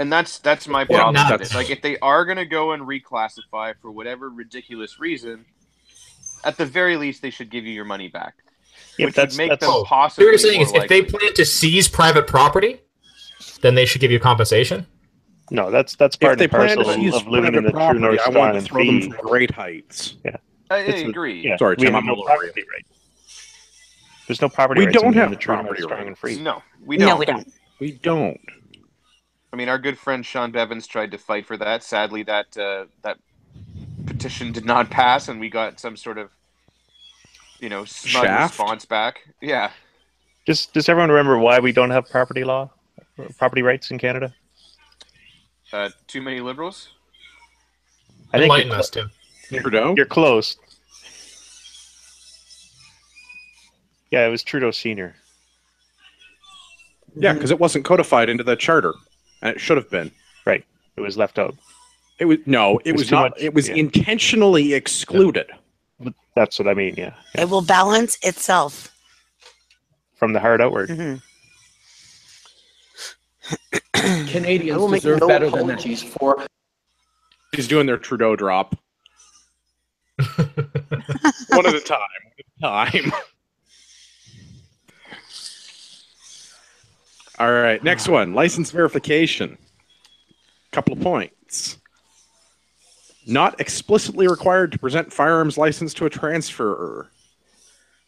And that's my Yeah, problem not- with it. Like, if they are going to go and reclassify for whatever ridiculous reason, at the very least, they should give you your money back. Yeah, Which that's would make that's them So possibly what you're saying more is if they likely. plan to seize private property, then they should give you compensation? no, that's If part they and plan parcel to use of living in private the true property, North I Star want to and throw them free. from great heights. I It's- agree. Yeah, Sorry, we Tim, have I'm no all over you. property right. There's no property We rights don't in have the true North property Star rights. and free. No, we don't. No, we don't. We don't. I mean, our good friend Sean Bevins tried to fight for that. Sadly, that petition did not pass, and we got some sort of, smug Shaft? response back. Yeah. Does everyone remember why we don't have property rights in Canada? Too many liberals? I think Enlighten us, Tim. Trudeau? you're close. Yeah, it was Trudeau Senior. Yeah, because it wasn't codified into the charter, and it should have been. Right. It was left out. It was It was was too not. much, It was yeah. intentionally excluded. That's what I mean, yeah. It will balance itself. From the heart outward. Mhm. Canadians deserve better than that. He's doing their Trudeau drop. One at a time. All right, next one. License verification. Couple of points. Not explicitly required to present firearms license to a transferor.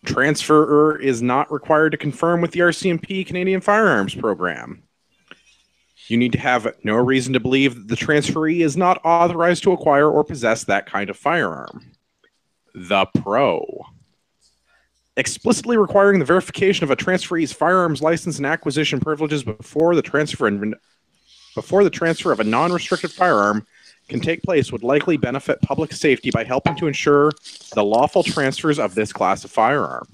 Transferor is not required to confirm with the RCMP Canadian Firearms Program. You need to have no reason to believe that the transferee is not authorized to acquire or possess that kind of firearm. The pro. Explicitly requiring the verification of a transferee's firearms license and acquisition privileges before the transfer of a non-restricted firearm can take place would likely benefit public safety by helping to ensure the lawful transfers of this class of firearm.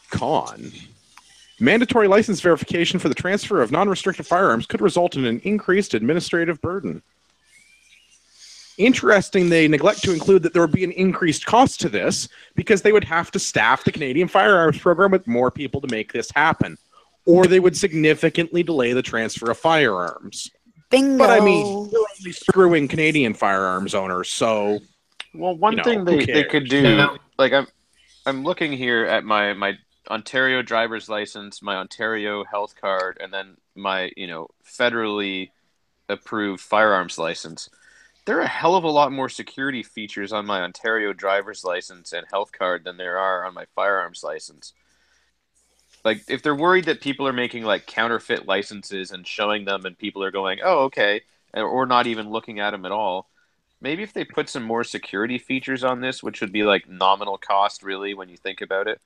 Con. Mandatory license verification for the transfer of non-restricted firearms could result in an increased administrative burden. Interesting, they neglect to include that there would be an increased cost to this because they would have to staff the Canadian Firearms Program with more people to make this happen, or they would significantly delay the transfer of firearms. Bingo. But I mean, they're only screwing Canadian firearms owners, so Well, one thing who they cares? could do, Yeah. like I'm looking here at my Ontario driver's license, my Ontario health card, and then my federally approved firearms license. There are a hell of a lot more security features on my Ontario driver's license and health card than there are on my firearms license. Like, if they're worried that people are making like counterfeit licenses and showing them, and people are going, "Oh, okay," or not even looking at them at all. Maybe if they put some more security features on this, which would be like nominal cost, really, when you think about it.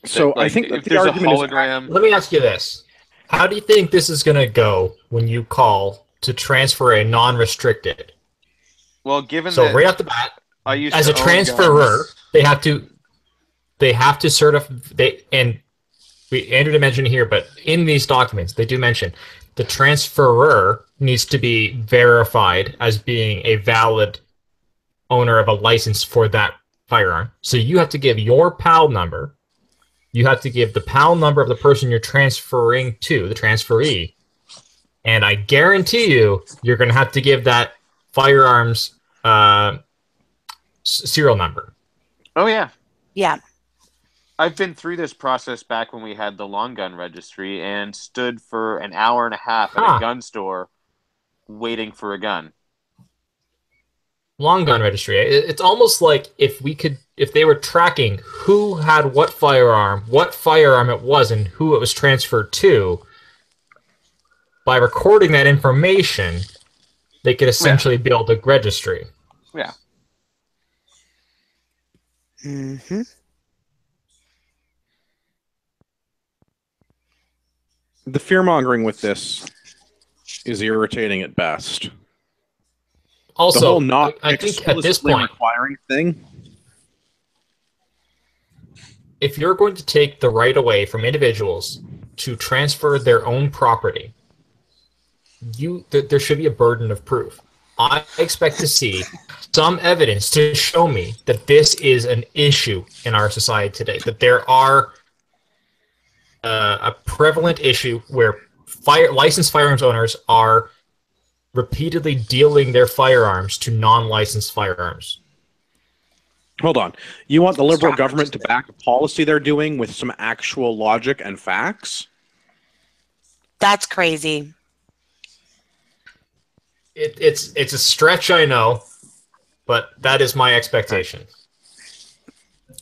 So Like, I think that if the there's a argument is hologram, Let me ask you this. How do you think this is going to go when you call to transfer a non-restricted? well, given So that right off the bat, I used as to a own transferor, guns- they have to certify, and Andrew mentioned here, but in these documents, they do mention the transferor needs to be verified as being a valid owner of a license for that firearm. So you have to give your PAL number. You have to give the PAL number of the person you're transferring to, the transferee. And I guarantee you're going to have to give that firearms serial number. Oh yeah, Yeah. I've been through this process back when we had the long gun registry and stood for an hour and a half at a gun store waiting for a gun. Long gun registry. It's almost like if they were tracking who had what firearm it was, and who it was transferred to, by recording that information, they could essentially build a registry. Yeah. Mm-hmm. The fear-mongering with this is irritating at best. Also, the whole not I think at this point, requiring thing. If you're going to take the right away from individuals to transfer their own property, there should be a burden of proof. I expect to see some evidence to show me that this is an issue in our society today, that there are a prevalent issue where licensed firearms owners are repeatedly dealing their firearms to non-licensed firearms. Hold on. You want the Liberal government to back a policy they're doing with some actual logic and facts? That's crazy. It's a stretch, I know, but that is my expectation.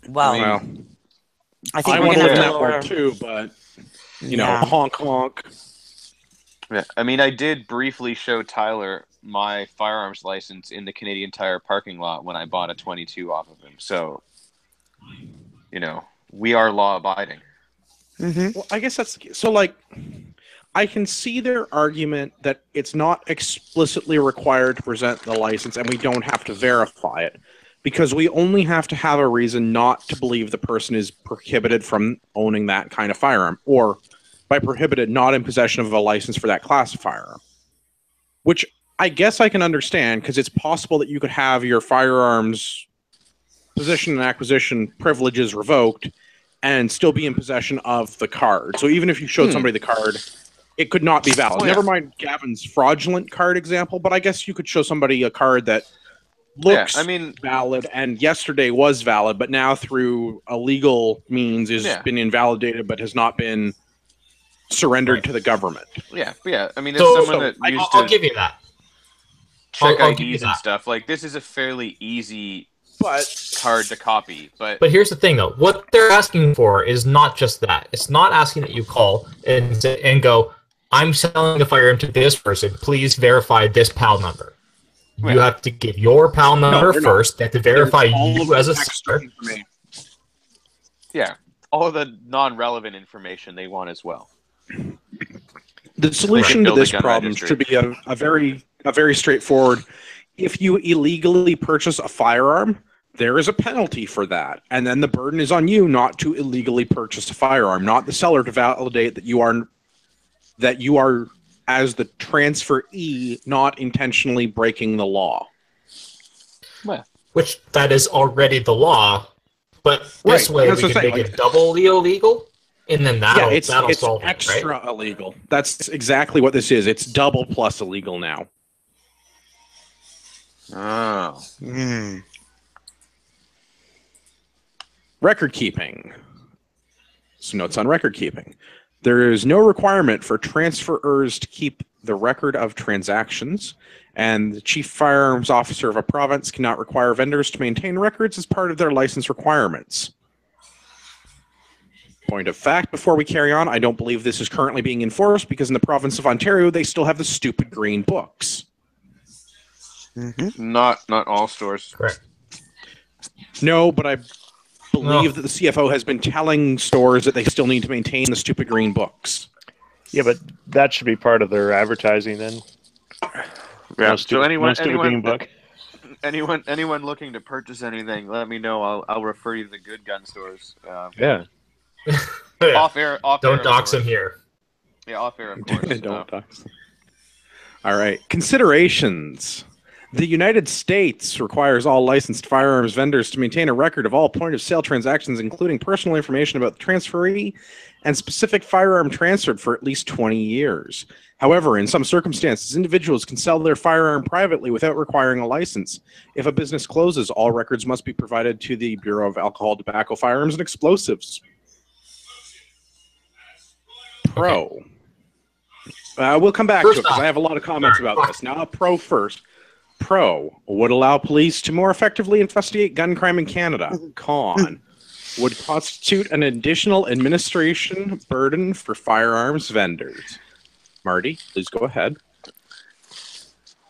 Well, I think I we're want to going live to in that world too, but you know, honk honk. Yeah, I mean, I did briefly show Tyler my firearms license in the Canadian Tire parking lot when I bought a 22 off of him. So, you know, we are law-abiding. Mm-hmm. Well, I guess that's so. Like, I can see their argument that it's not explicitly required to present the license, and we don't have to verify it, because we only have to have a reason not to believe the person is prohibited from owning that kind of firearm, or by prohibited, not in possession of a license for that class of firearm. Which I guess I can understand, because it's possible that you could have your firearms possession and acquisition privileges revoked and still be in possession of the card. So even if you showed somebody the card, it could not be valid. Never mind Gavin's fraudulent card example, but I guess you could show somebody a card that looks valid and yesterday was valid, but now through a legal means has been invalidated but has not been surrendered to the government. Yeah. I mean, it's someone that used I'll give you that. check I'll give you IDs and that. stuff. Like, this is a fairly easy But card to copy. But here's the thing, though. What they're asking for is not just that. It's not asking that you call and go, I'm selling the firearm to this person. Please verify this PAL number. You have to give your PAL number first. They have to verify you as a seller. Yeah, all of the non-relevant information they want as well. The solution to this problem should be a very straightforward. If you illegally purchase a firearm, there is a penalty for that, and then the burden is on you not to illegally purchase a firearm, not the seller to validate that you are as the transferee not intentionally breaking the law. Which that is already the law, but this way we can make it double illegal, and then that'll solve it, right? It's extra illegal. That's exactly what this is. It's double plus illegal now. Oh. Record keeping. Some notes on record keeping. There is no requirement for transferors to keep the record of transactions, and the chief firearms officer of a province cannot require vendors to maintain records as part of their license requirements. Point of fact, before we carry on, I don't believe this is currently being enforced because in the province of Ontario, they still have the stupid green books. Not all stores. Correct. No, but I believe that the CFO has been telling stores that they still need to maintain the stupid green books. Yeah, but that should be part of their advertising then. Yeah. So anyone looking to purchase anything, let me know. I'll refer you to the good gun stores. Yeah. Off air. Don't dox them here. Yeah, off air, of course. Don't dox them. All right. Considerations. The United States requires all licensed firearms vendors to maintain a record of all point-of-sale transactions, including personal information about the transferee and specific firearm transferred for at least 20 years. However, in some circumstances, individuals can sell their firearm privately without requiring a license. If a business closes, all records must be provided to the Bureau of Alcohol, Tobacco, Firearms, and Explosives. Pro. Okay. We'll come back to it First because off- I have a lot of comments Sorry. about this. Now, pro first. Pro would allow police to more effectively investigate gun crime in Canada. Con would constitute an additional administration burden for firearms vendors. Marty, please go ahead.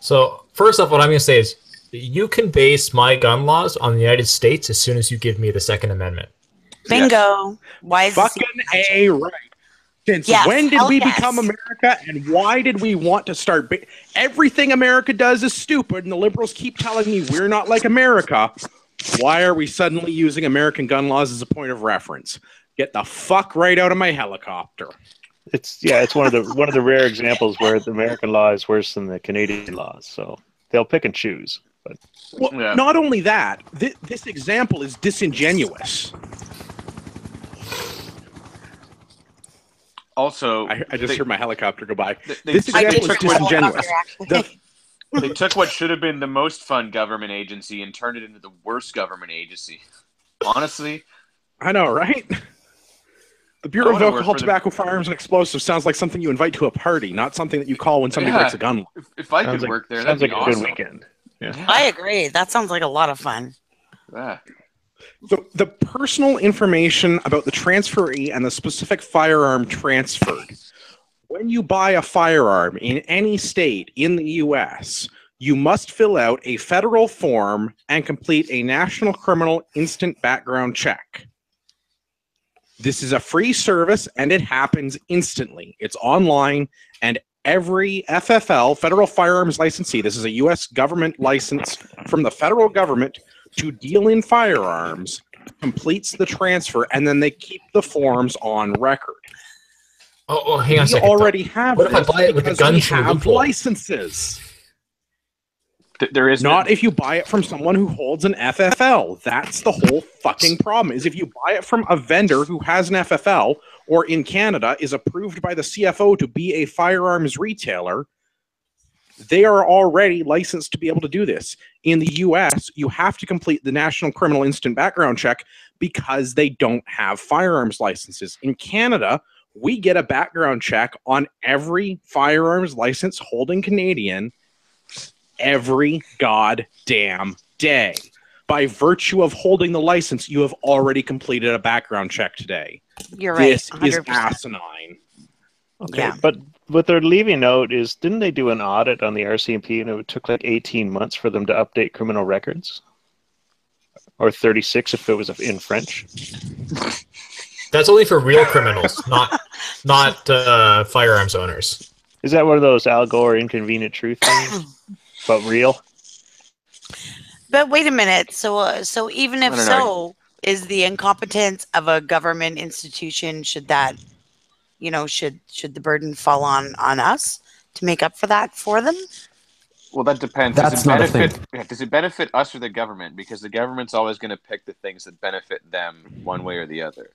So first off, what I'm going to say is you can base my gun laws on the United States as soon as you give me the Second Amendment. Bingo. Why is Fucking A right. Since Yes, when did hell we yes. become America, and why did we want to start? Everything America does is stupid, and the liberals keep telling me we're not like America. Why are we suddenly using American gun laws as a point of reference? Get the fuck right out of my helicopter. It's one of the rare examples where the American law is worse than the Canadian laws. So they'll pick and choose. But Well, Yeah. not only that, this example is disingenuous. Also, I just heard my helicopter go by. they This I example did is took what- disingenuous. they took what should have been the most fun government agency and turned it into the worst government agency. Honestly, I know, right? The Bureau I of wanna work Alcohol, for the- Tobacco, Firearms, and Explosives sounds like something you invite to a party, not something that you call when somebody Yeah. breaks a gun law. if I sounds could work there, sounds that'd like be a awesome. good weekend. Yeah. I agree. That sounds like a lot of fun. Yeah. The personal information about the transferee and the specific firearm transferred. When you buy a firearm in any state in the U.S., you must fill out a federal form and complete a national criminal instant background check. This is a free service and it happens instantly. It's online, and every FFL, Federal Firearms Licensee, this is a U.S. government license from the federal government to deal in firearms, completes the transfer, and then they keep the forms on record. Oh, hang on a We second. already have What if I this buy it with the because gun we through a have loophole? licenses. There is Not if you buy it from someone who holds an FFL. That's the whole fucking problem, is if you buy it from a vendor who has an FFL, or in Canada is approved by the CFO to be a firearms retailer, they are already licensed to be able to do this. In the US, you have to complete the National Criminal Instant Background Check because they don't have firearms licenses. In Canada, we get a background check on every firearms license holding Canadian every goddamn day. By virtue of holding the license, you have already completed a background check today. You're right. This is 100%. asinine. Okay, Yeah. but what they're leaving out is, didn't they do an audit on the RCMP and it took like 18 months for them to update criminal records? Or 36 if it was in French? That's only for real criminals, not firearms owners. Is that one of those Al Gore inconvenient truth things? But real? But wait a minute. So even if I don't so, know. is the incompetence of a government institution, should that, should the burden fall on us to make up for that for them? Well, that depends. That's not a thing. Does it benefit us or the government? Because the government's always going to pick the things that benefit them one way or the other.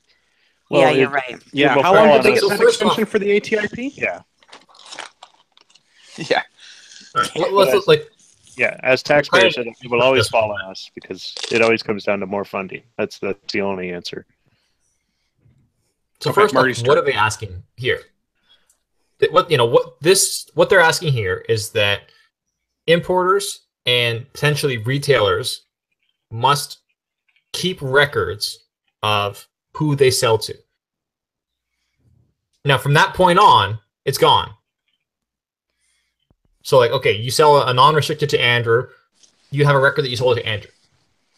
Well, yeah, you're it- right. Yeah, Well, how long well, did they get so that first extension off- for the ATIP? Yeah. Yeah. All right, let's Yeah, as taxpayers, it will always fall on us because it always comes down to more funding. That's the only answer. So Okay, first Marty, off, start. what are they asking here? What they're asking here is that importers and potentially retailers must keep records of who they sell to. Now, from that point on, it's gone. So, okay, you sell a non-restricted to Andrew, you have a record that you sold it to Andrew.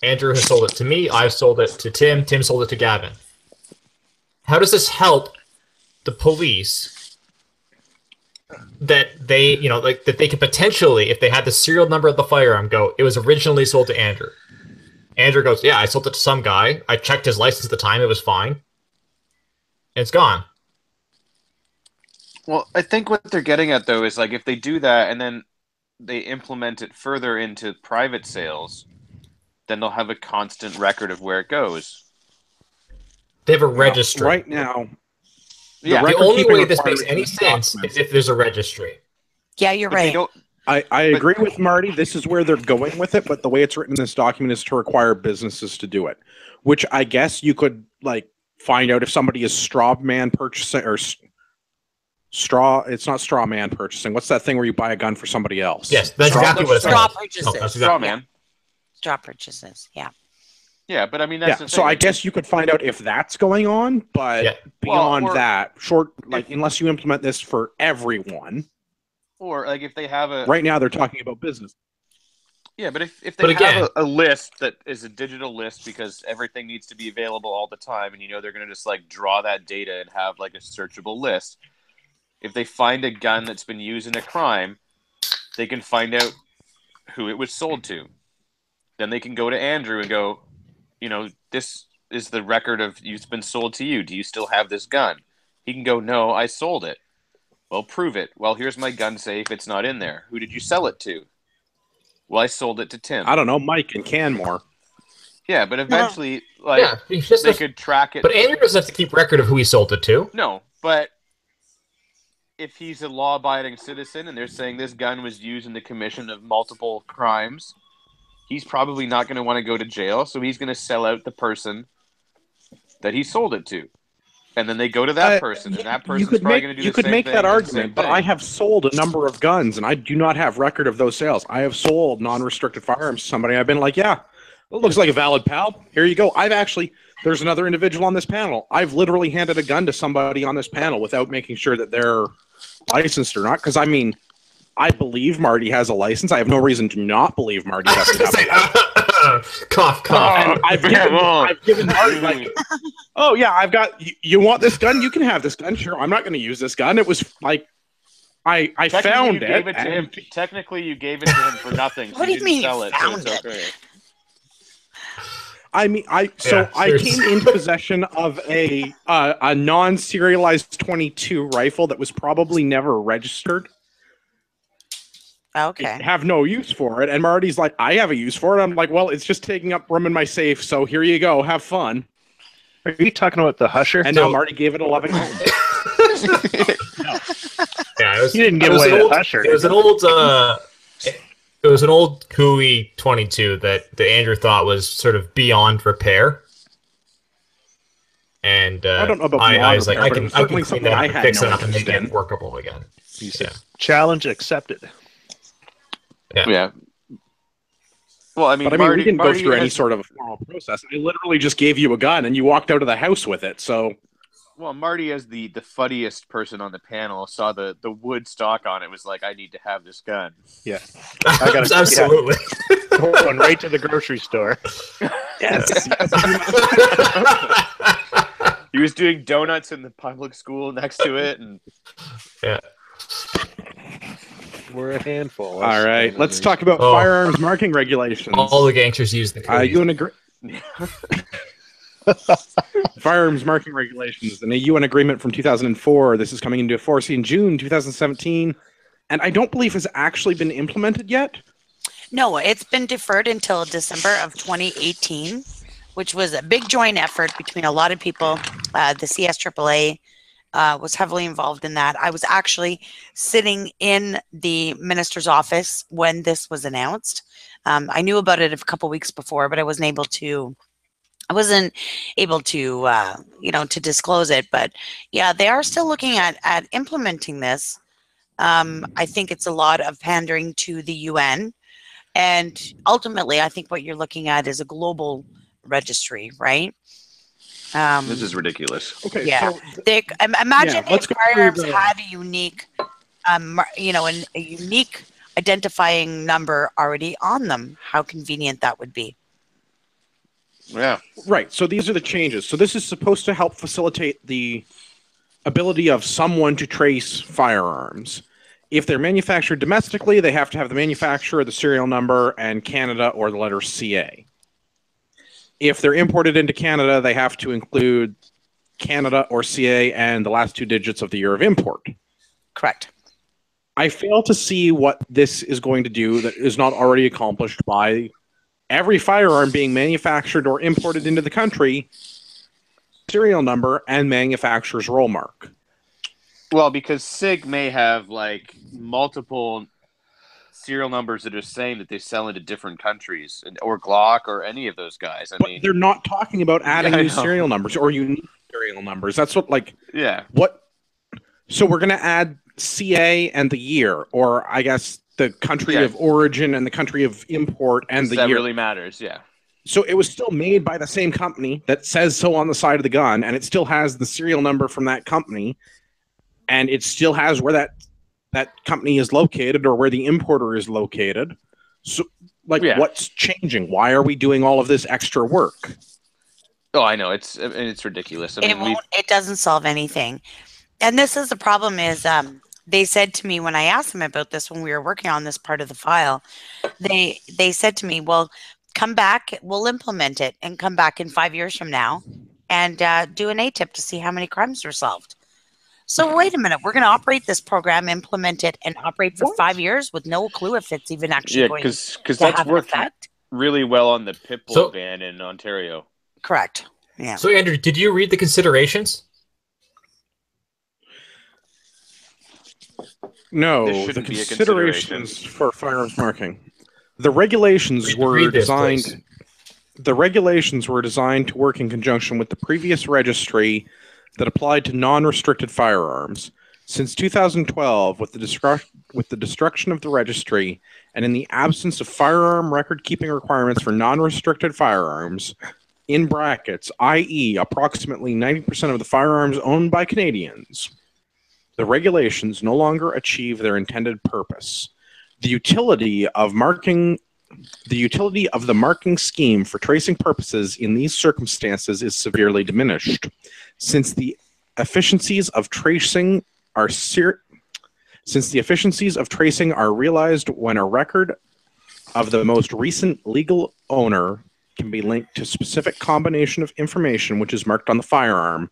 Andrew has sold it to me, I've sold it to Tim, Tim sold it to Gavin. How does this help the police that they, that they could potentially, if they had the serial number of the firearm, go, it was originally sold to Andrew. Andrew goes, yeah, I sold it to some guy. I checked his license at the time. It was fine. And it's gone. Well, I think what they're getting at, though, is if they do that and then they implement it further into private sales, then they'll have a constant record of where it goes. They have a registry. Right now, the only way this makes any sense is if there's a registry. Yeah, you're right. I agree with Marty. This is where they're going with it, but the way it's written in this document is to require businesses to do it, which I guess you could like find out if somebody is straw man purchasing or straw. It's not straw man purchasing. What's that thing where you buy a gun for somebody else? Yes, that's exactly what it's straw called. purchases. Straw man. Straw purchases. Yeah. Yeah, but I mean that's the thing. So I guess you could find out if that's going on, but beyond that, unless you implement this for everyone. Or like if they have a right now they're talking about business. Yeah, but if they have a list that is a digital list because everything needs to be available all the time, and they're going to just like draw that data and have like a searchable list. If they find a gun that's been used in a crime, they can find out who it was sold to. Then they can go to Andrew and go, this is the record of it's been sold to you. Do you still have this gun? He can go, no, I sold it. Well, prove it. Well, here's my gun safe. It's not in there. Who did you sell it to? Well, I sold it to Tim. I don't know, Mike and Canmore. Yeah, but eventually, they could track it. But Andrew doesn't have to keep record of who he sold it to. No, but if he's a law-abiding citizen and they're saying this gun was used in the commission of multiple crimes, he's probably not going to want to go to jail, so he's going to sell out the person that he sold it to. And then they go to that person, and that person's probably going to do the same thing. You could make that argument, but I have sold a number of guns, and I do not have record of those sales. I have sold non-restricted firearms to somebody. I've been like, yeah, it looks like a valid pal. Here you go. There's another individual on this panel. I've literally handed a gun to somebody on this panel without making sure that they're licensed or not, because, I believe Marty has a license. I have no reason to not believe Marty has to have a license. Cough, cough. I've given Marty oh yeah, I've got. You want this gun? You can have this gun. Sure, I'm not going to use this gun. It was like I found it. Gave it to him. Technically, you gave it to him for nothing. What do you mean you found it? Okay. I came into possession of a non-serialized 22 rifle that was probably never registered. Okay. I have no use for it. And Marty's like, I have a use for it. I'm like, well, it's just taking up room in my safe. So here you go. Have fun. Are you talking about the Husher? And now Marty gave it a loving home. Yeah, he didn't give away the Husher. It was an old Cooey 22 that Andrew thought was sort of beyond repair. And I don't know about I was like, repair, I can clean that up and fix it up and make it workable again. Challenge accepted. Yeah. Well, we didn't go through any sort of formal process. I literally just gave you a gun, and you walked out of the house with it. So, well, Marty, as the funniest person on the panel, saw the wood stock on it. Was like, I need to have this gun. Yeah, I got absolutely. Going right to the grocery store. Yes. He was doing donuts in the public school next to it, and we're a handful. All right, let's talk about firearms marking regulations. All the gangsters use the code. UN firearms marking regulations, and a UN agreement from 2004. This is coming into force in June 2017, and I don't believe has actually been implemented yet. No, it's been deferred until December of 2018, which was a big joint effort between a lot of people. The CSAAA was heavily involved in that. I was actually sitting in the minister's office when this was announced. I knew about it a couple weeks before, but I wasn't able to to disclose it. But yeah, they are still looking at implementing this. I think it's a lot of pandering to the UN. And ultimately, I think what you're looking at is a global registry, right? This is ridiculous. Okay, yeah. so imagine if firearms had a unique, a unique identifying number already on them. How convenient that would be. Yeah. Right. So these are the changes. So this is supposed to help facilitate the ability of someone to trace firearms. If they're manufactured domestically, they have to have the manufacturer, the serial number, and Canada or the letter CA. If they're imported into Canada, they have to include Canada or CA and the last two digits of the year of import. Correct. I fail to see what this is going to do that is not already accomplished by every firearm being manufactured or imported into the country, serial number and manufacturer's roll mark. Well, because SIG may have like multiple serial numbers that are saying that they sell into different countries, or Glock, or any of those guys. I mean, they're not talking about adding I new know. serial numbers or unique serial numbers. That's what, like, yeah. what? So we're going to add CA and the year, or I guess the country Yeah. of origin and the country of import and the that year. really matters, yeah. So it was still made by the same company that says so on the side of the gun, and it still has the serial number from that company, and it still has where that company is located or where the importer is located. So, like, Yeah. what's changing? Why are we doing all of this extra work? Oh, I know. It's ridiculous. I mean, It doesn't solve anything. And this is the problem is they said to me when I asked them about this when we were working on this part of the file, they said to me, well, come back, we'll implement it and come back in 5 years from now and do an ATIP to see how many crimes were solved. So wait a minute, we're going to operate this program, implement it, and operate for 5 years with no clue if it's even actually going to because that's have an worked effect? really well on the pit bull ban in Ontario. Correct. Yeah. So, Andrew, did you read the considerations? No, This the shouldn't be a considerations for firearms marking. The regulations were Read this, designed. please. The regulations were designed to work in conjunction with the previous registry that applied to non-restricted firearms. Since 2012, with the destruction of the registry and in the absence of firearm record-keeping requirements for non-restricted firearms, in brackets, i.e., approximately 90% of the firearms owned by Canadians, the regulations no longer achieve their intended purpose. The utility of the marking scheme for tracing purposes in these circumstances is severely diminished, since the efficiencies of tracing are realized when a record of the most recent legal owner can be linked to specific combination of information which is marked on the firearm,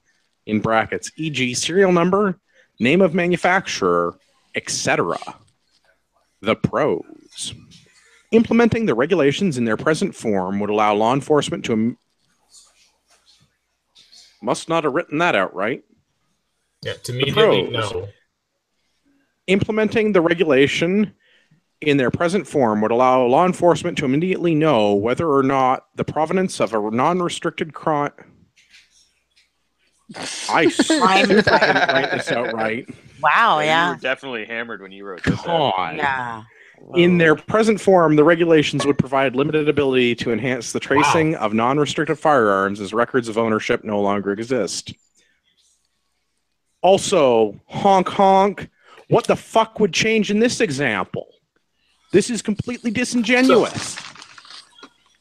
in brackets, e.g., serial number, name of manufacturer, etc. The pros. Implementing the regulations in their present form would allow law enforcement to... Must not have written that out right. Yeah, to immediately know. Implementing the regulation in their present form would allow law enforcement to immediately know whether or not the provenance of a non-restricted crime... I didn't write this out right. Wow, You yeah. were definitely hammered when you wrote this Come out. on. Yeah. In their present form, the regulations would provide limited ability to enhance the tracing of non-restricted firearms as records of ownership no longer exist. Also, honk honk, what the fuck would change in this example? This is completely disingenuous.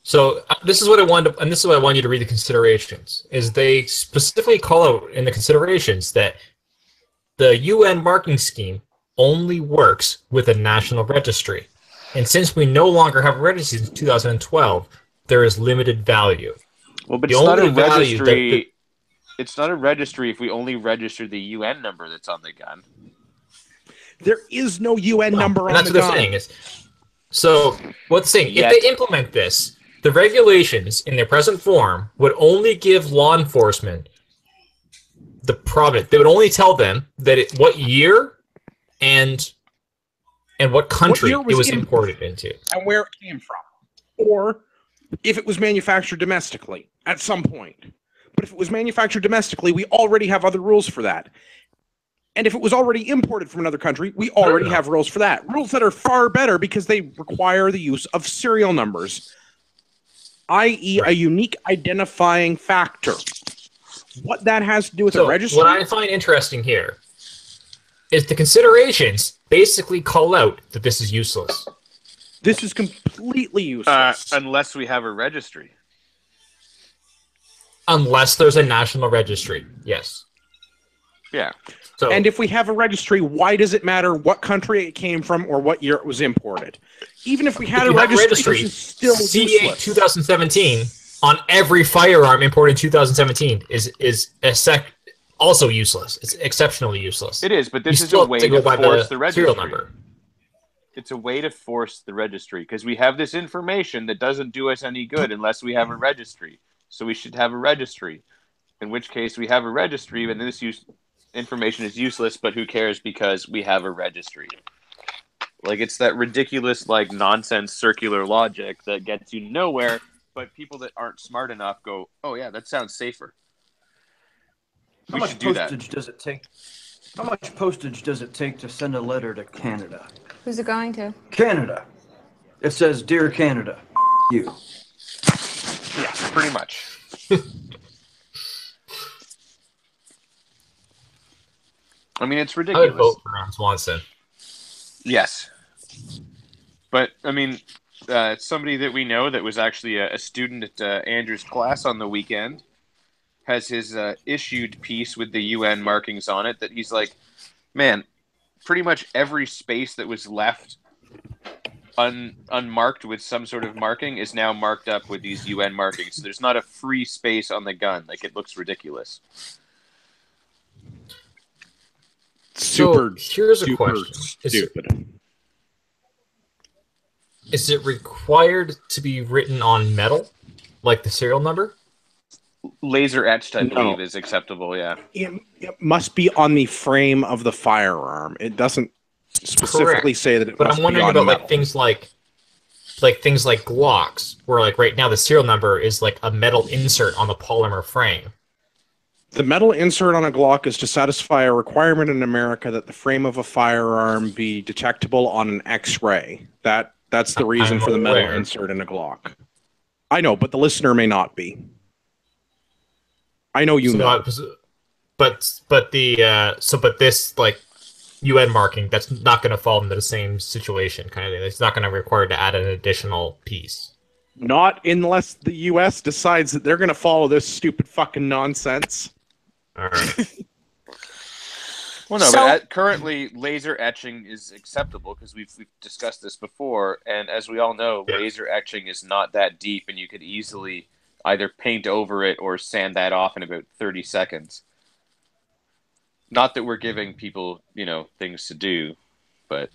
So this is what I wanted, and this is what I want you to read the considerations. Is they specifically call out in the considerations that the UN marking scheme only works with a national registry, and since we no longer have a registry since 2012, there is limited value. Well, but The it's not a only value registry. It's not a registry if we only register the UN number that's on the gun. There is no UN number and on that's the what gun. they're saying is. So what's saying? Yet. If they implement this, the regulations in their present form would only give law enforcement the provenance. They would only tell them that what year and what country year it was imported into. And where it came from. Or if it was manufactured domestically at some point. But if it was manufactured domestically, we already have other rules for that. And if it was already imported from another country, we already have rules for that. Rules that are far better because they require the use of serial numbers, i.e. a unique identifying factor. What that has to do with a registry? What I find interesting here is the considerations basically call out that this is useless. This is completely useless. Unless we have a registry. Unless there's a national registry, yes. Yeah. So, and if we have a registry, why does it matter what country it came from or what year it was imported? Even if we had a registry, this is still C8 2017 on every firearm imported in 2017 also useless. It's exceptionally useless. It is, but this You is still a have way to go to by force the the serial registry. number. It's a way to force the registry because we have this information that doesn't do us any good unless we have a registry. So we should have a registry. In which case, we have a registry, and this information is useless. But who cares because we have a registry? Like it's that ridiculous, like nonsense circular logic that gets you nowhere. But people that aren't smart enough go, "Oh yeah, that sounds safer." How much postage does it take? How much postage does it take to send a letter to Canada? Who's it going to? Canada. It says, "Dear Canada, you." Yeah, pretty much. I mean, it's I ridiculous. would vote for Ron Swanson. Yes. But, I mean, somebody that we know that was actually a student at Andrew's class on the weekend has his issued piece with the UN markings on it that he's like, man, pretty much every space that was left unmarked with some sort of marking is now marked up with these UN markings. So there's not a free space on the gun. Like, it looks ridiculous. So here's a question. Stupid. Is it required to be written on metal, like the serial number? Laser etched, I believe, is acceptable, yeah. It must be on the frame of the firearm. It doesn't specifically say that it but must I'm wondering be on about metal. like things like Glocks, where like right now the serial number is like a metal insert on the polymer frame. The metal insert on a Glock is to satisfy a requirement in America that the frame of a firearm be detectable on an X-ray. That's the reason for the metal insert in a Glock. I know, but the listener may not be. I know you know. But this like UN marking, that's not going to fall into the same situation kind of thing. It's not going to require to add an additional piece. Not unless the U.S. decides that they're going to follow this stupid fucking nonsense. All right. Well, no, but currently laser etching is acceptable because we've discussed this before, and as we all know, laser etching is not that deep, and you could easily either paint over it or sand that off in about 30 seconds. Not that we're giving people, things to do, but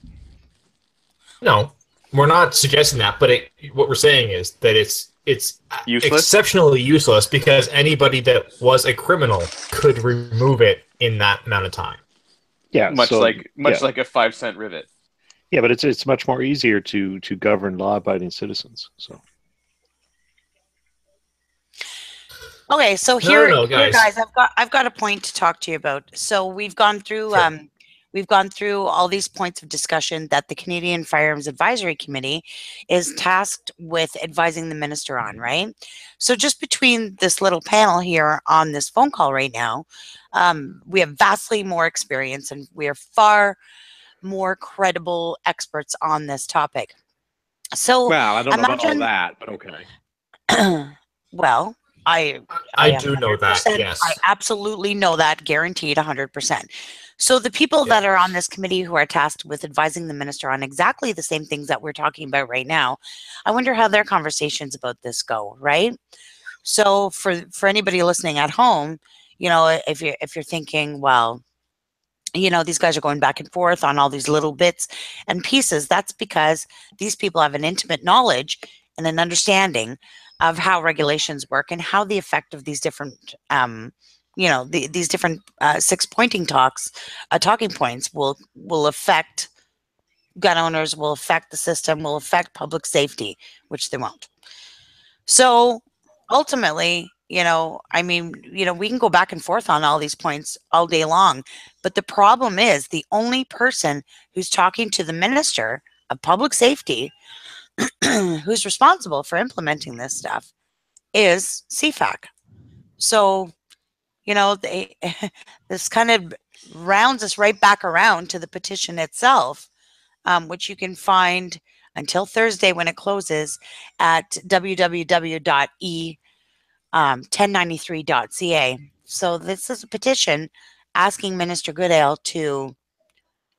no, we're not suggesting that. But what we're saying is that it's useless? Exceptionally useless because anybody that was a criminal could remove it in that amount of time. Yeah, much like a 5-cent rivet. Yeah, but it's much more easier to govern law-abiding citizens. So. Okay, so here, guys, I've got a point to talk to you about. So we've gone through all these points of discussion that the Canadian Firearms Advisory Committee is tasked with advising the minister on, right? So just between this little panel here on this phone call right now, we have vastly more experience and we are far more credible experts on this topic. So, well, I don't know about all that, but okay. Well, I do know that, yes. I absolutely know that, guaranteed 100%. So the people that are on this committee who are tasked with advising the minister on exactly the same things that we're talking about right now, I wonder how their conversations about this go, right? So for anybody listening at home, if you're thinking, well, these guys are going back and forth on all these little bits and pieces, that's because these people have an intimate knowledge and an understanding of how regulations work and how the effect of these different, these different 6 talking points will affect gun owners, will affect the system, will affect public safety, which they won't. So ultimately, we can go back and forth on all these points all day long, but the problem is the only person who's talking to the Minister of Public Safety who's responsible for implementing this stuff is CFAC. So, this kind of rounds us right back around to the petition itself, which you can find until Thursday when it closes at www.e1093.ca. So this is a petition asking Minister Goodale to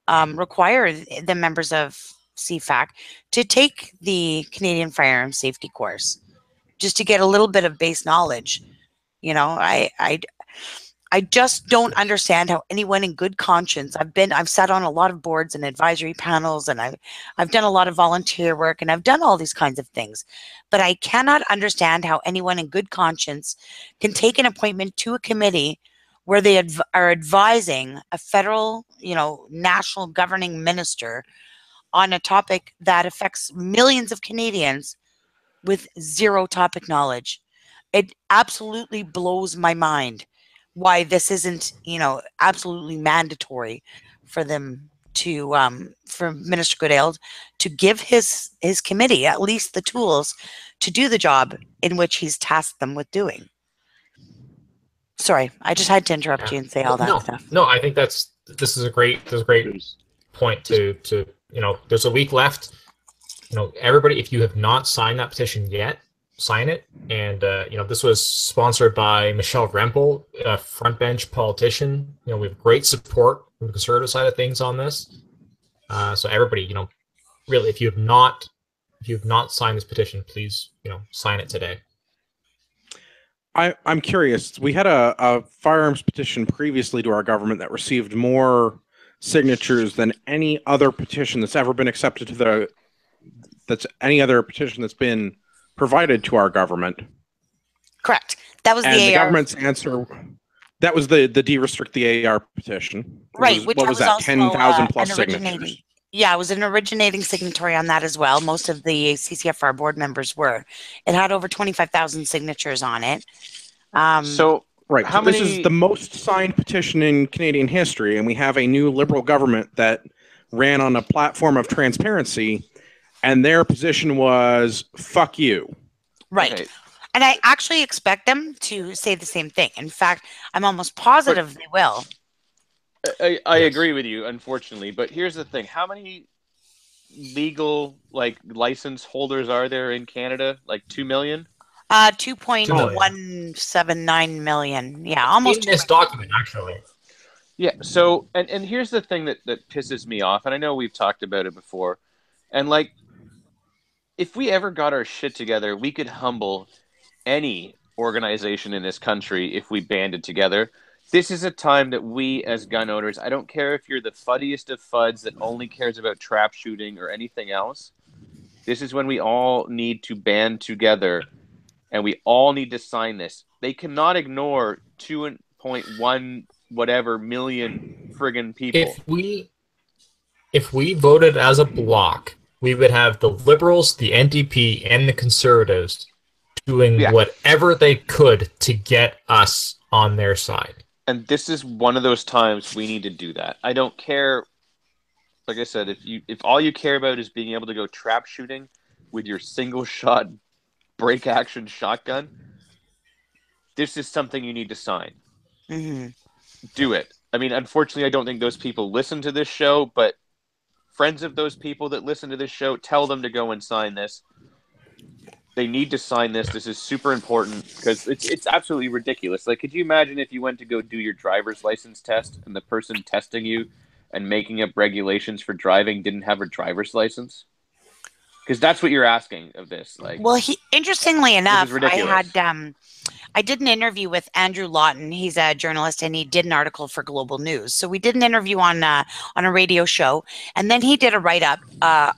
require the members of CFAC to take the Canadian Firearms Safety course, just to get a little bit of base knowledge. I just don't understand how anyone in good conscience, I've sat on a lot of boards and advisory panels, and I've done a lot of volunteer work, and I've done all these kinds of things, but I cannot understand how anyone in good conscience can take an appointment to a committee where they are advising a federal, national governing minister on a topic that affects millions of Canadians with zero topic knowledge. It absolutely blows my mind why this isn't, absolutely mandatory for them to, for Minister Goodale to give his committee at least the tools to do the job in which he's tasked them with doing. Sorry, I just had to interrupt you and say all that stuff. No, I think this is a great point to there's a week left. Everybody, if you have not signed that petition yet, sign it. And this was sponsored by Michelle Rempel, a front bench politician. We have great support from the conservative side of things on this. So everybody, really, if you have not signed this petition, please, sign it today. I'm curious. We had a firearms petition previously to our government that received more signatures than any other petition that's ever been accepted to that's any other petition that's been provided to our government. Correct. That was and the government's answer. That was the de-restrict the AR petition. Right. What was that? 10,000 plus signatures. Yeah, it was an originating signatory on that as well. Most of the CCFR board members were. It had over 25,000 signatures on it. Right. So this is the most signed petition in Canadian history, and we have a new Liberal government that ran on a platform of transparency, and their position was, fuck you. Right. Okay. And I actually expect them to say the same thing. In fact, I'm almost positive they will. I agree with you, unfortunately. But here's the thing. How many legal license holders are there in Canada? 2 million? 2.179 million. Yeah, almost. In this document, actually. Yeah. So, and here's the thing that pisses me off, and I know we've talked about it before. And if we ever got our shit together, we could humble any organization in this country if we banded together. This is a time that we, as gun owners, I don't care if you're the fuddiest of fuds that only cares about trap shooting or anything else. This is when we all need to band together, and we all need to sign this. They cannot ignore 2.1 whatever million friggin' people. If we voted as a bloc, we would have the Liberals, the NDP, and the Conservatives doing whatever they could to get us on their side. And this is one of those times we need to do that. I don't care. Like I said, if all you care about is being able to go trap shooting with your single shot break action shotgun, this is something you need to sign. Mm-hmm. Do it. I mean, unfortunately, I don't think those people listen to this show, but friends of those people that listen to this show, tell them to go and sign this. They need to sign this. This is super important because it's absolutely ridiculous. Could you imagine if you went to go do your driver's license test and the person testing you and making up regulations for driving didn't have a driver's license? Because that's what you're asking of this. Interestingly enough, I did an interview with Andrew Lawton. He's a journalist, and he did an article for Global News. So we did an interview on a radio show, and then he did a write-up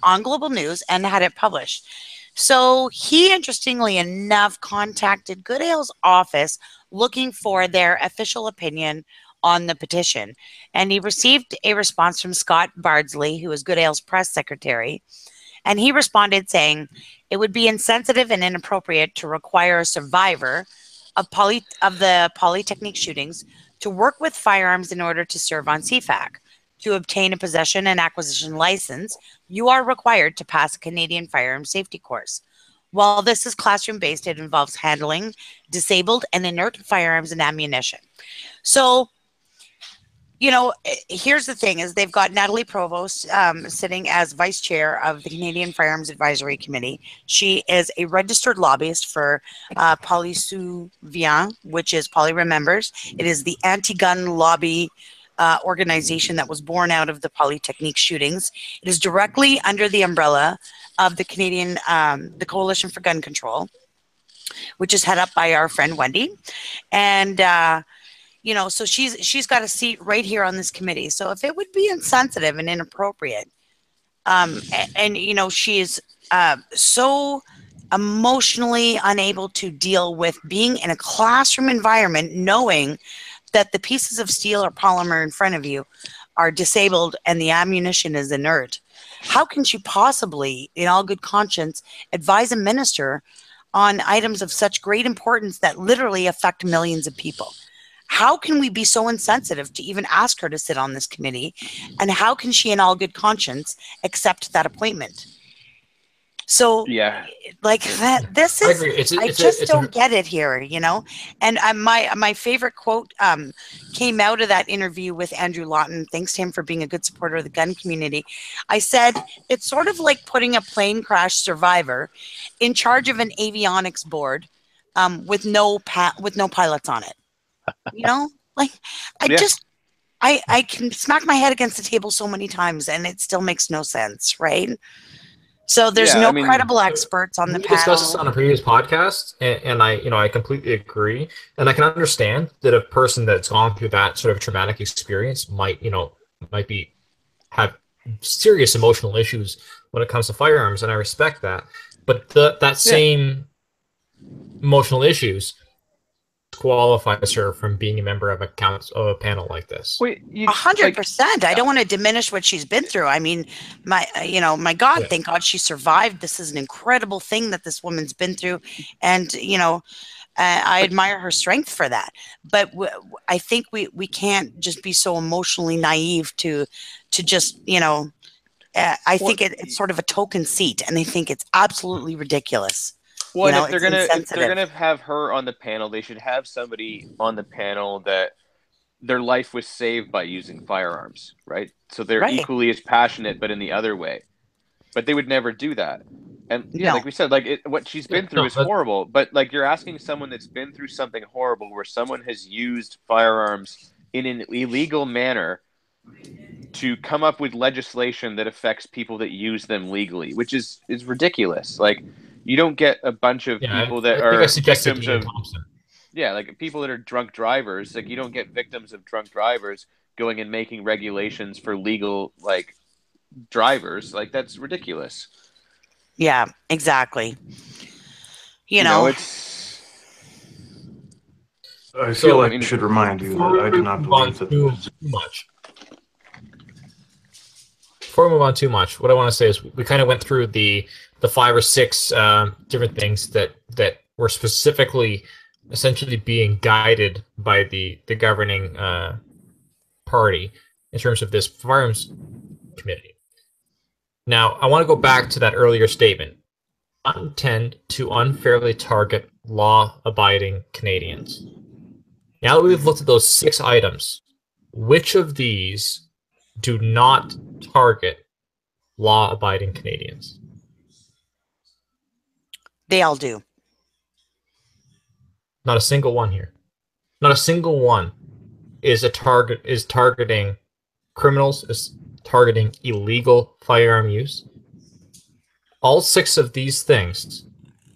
on Global News and had it published. So he, interestingly enough, contacted Goodale's office looking for their official opinion on the petition. And he received a response from Scott Bardsley, who is Goodale's press secretary. And he responded saying, it would be insensitive and inappropriate to require a survivor of the Polytechnique shootings to work with firearms in order to serve on CFAC. To obtain a possession and acquisition license, you are required to pass a Canadian firearms safety course. While this is classroom-based, it involves handling disabled and inert firearms and ammunition. So, here's the thing, is they've got Natalie Provost sitting as vice chair of the Canadian Firearms Advisory Committee. She is a registered lobbyist for Polysouvient, which is Poly Remembers. It is the anti-gun lobby organization that was born out of the Polytechnique shootings. It is directly under the umbrella of the Canadian, the Coalition for Gun Control, which is head up by our friend Wendy. And so she's got a seat right here on this committee. So if it would be insensitive and inappropriate, and she is so emotionally unable to deal with being in a classroom environment, knowing that the pieces of steel or polymer in front of you are disabled and the ammunition is inert. How can she possibly, in all good conscience, advise a minister on items of such great importance that literally affect millions of people? How can we be so insensitive to even ask her to sit on this committee? And how can she, in all good conscience, accept that appointment? So, yeah, like that, this is, I just don't get it here, And my favorite quote came out of that interview with Andrew Lawton. Thanks to him for being a good supporter of the gun community. I said, it's sort of like putting a plane crash survivor in charge of an avionics board with no pilots on it. Like I can smack my head against the table so many times and it still makes no sense, right? So there's credible experts on the panel. We discussed this on a previous podcast, and I completely agree, and I can understand that a person that's gone through that sort of traumatic experience might have serious emotional issues when it comes to firearms, and I respect that. But that same emotional issues qualifies her from being a member of a panel like this. 100%. I don't want to diminish what she's been through. I mean, my God, thank God she survived. This is an incredible thing that this woman's been through, and I admire her strength for that. But I think we can't just be so emotionally naive to just I think it's sort of a token seat, and I think it's absolutely ridiculous. Well, if they're gonna have her on the panel, they should have somebody on the panel that their life was saved by using firearms, right? So they're equally as passionate, but in the other way. But they would never do that. And like we said, what she's been through is horrible. But you're asking someone that's been through something horrible, where someone has used firearms in an illegal manner, to come up with legislation that affects people that use them legally, which is ridiculous. You don't get a bunch of people that are victims of people that are drunk drivers. You don't get victims of drunk drivers going and making regulations for legal drivers. That's ridiculous. Yeah, exactly. It's. I feel I should remind you that I do not believe that too much. Before we move on too much, what I want to say is we kind of went through the 5 or 6 different things that were specifically essentially being guided by the governing party in terms of this firearms committee. Now, I want to go back to that earlier statement. I intend to unfairly target law-abiding Canadians. Now that we've looked at those 6 items, which of these do not target law-abiding Canadians? They all do. Not a single one here. Not a single one is targeting criminals, is targeting illegal firearm use. All 6 of these things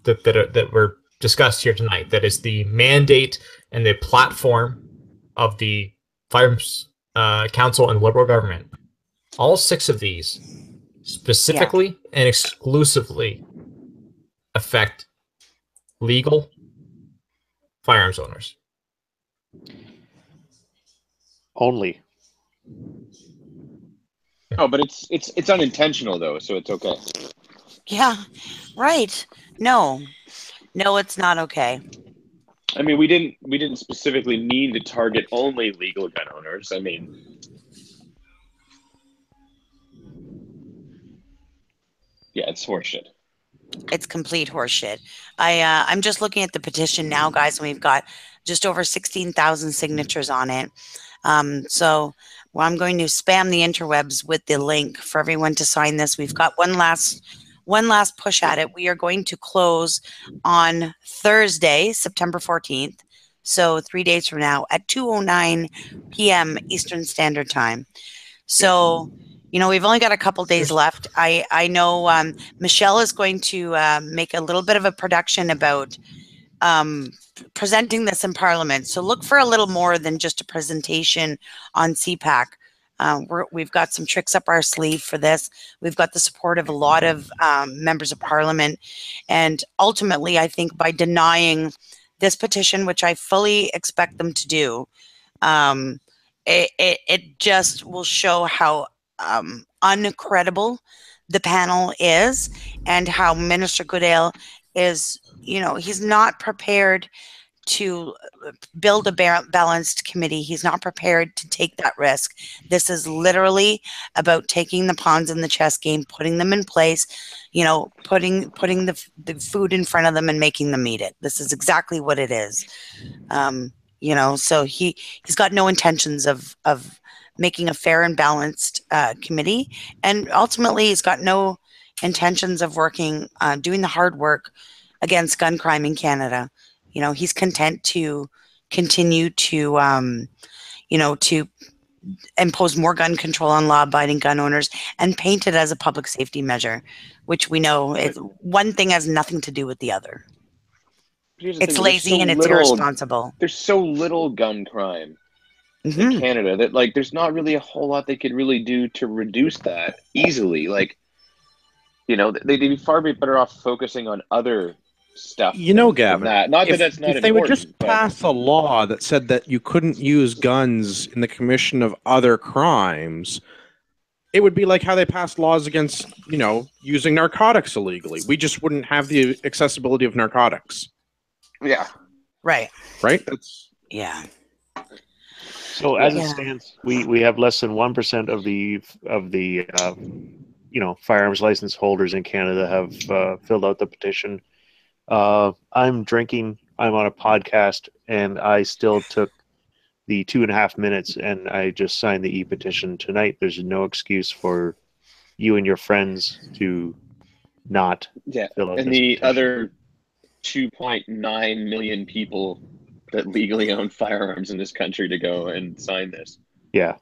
that were discussed here tonight, that is the mandate and the platform of the Firearms Council and Liberal government, all 6 of these specifically and exclusively affect legal firearms owners. Only. Oh, but it's unintentional though, so it's okay. Yeah, right. No, it's not okay. I mean, we didn't specifically mean to target only legal gun owners. I mean, it's horseshit. It's complete horseshit. I'm just looking at the petition now, guys, and we've got just over 16,000 signatures on it. So I'm going to spam the interwebs with the link for everyone to sign this. We've got one last push at it. We are going to close on Thursday, September 14th. So 3 days from now at 2:09 p.m. Eastern Standard Time. So, we've only got a couple days left. I know Michelle is going to make a little bit of a production about presenting this in Parliament. So look for a little more than just a presentation on CPAC. We've got some tricks up our sleeve for this. We've got the support of a lot of members of Parliament. And ultimately, I think by denying this petition, which I fully expect them to do, it just will show how uncredible the panel is, and how Minister Goodale is, he's not prepared to build a balanced committee. He's not prepared to take that risk. This is literally about taking the pawns in the chess game, putting them in place, putting the food in front of them and making them eat it. This is exactly what it is. So he's got no intentions of making a fair and balanced committee, and ultimately he's got no intentions of working, doing the hard work against gun crime in Canada. He's content to continue to, to impose more gun control on law-abiding gun owners and paint it as a public safety measure, which we know is one thing has nothing to do with the other. It's lazy and it's irresponsible. There's so little gun crime in Canada that there's not really a whole lot they could really do to reduce that easily. They'd be far better off focusing on other stuff. Gavin, not that that's not if they would just pass a law that said that you couldn't use guns in the commission of other crimes, it would be like how they passed laws against, using narcotics illegally. We just wouldn't have the accessibility of narcotics. Yeah. Right. Yeah. So as it stands, we have less than 1% of the firearms license holders in Canada have filled out the petition. I'm drinking. I'm on a podcast, and I still took the 2.5 minutes, and I just signed the e-petition tonight. There's no excuse for you and your friends to not fill out. And the other 2.9 million people that legally own firearms in this country to go and sign this. Yeah.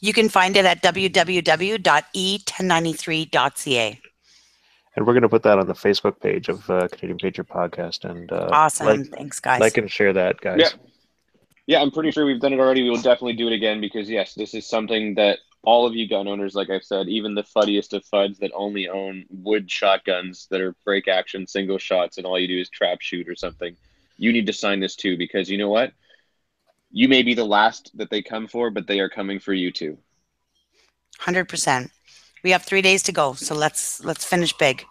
You can find it at www.e1093.ca. And we're going to put that on the Facebook page of Canadian Patriot Podcast. And awesome. Thanks, guys. Like and share that, guys. Yeah, I'm pretty sure we've done it already. We will definitely do it again because, yes, this is something that all of you gun owners, like I've said, even the fuddiest of fuds that only own wood shotguns that are break action single shots and all you do is trap shoot or something, you need to sign this too, because you know what? You may be the last that they come for, but they are coming for you too. 100%. We have 3 days to go, so let's finish big.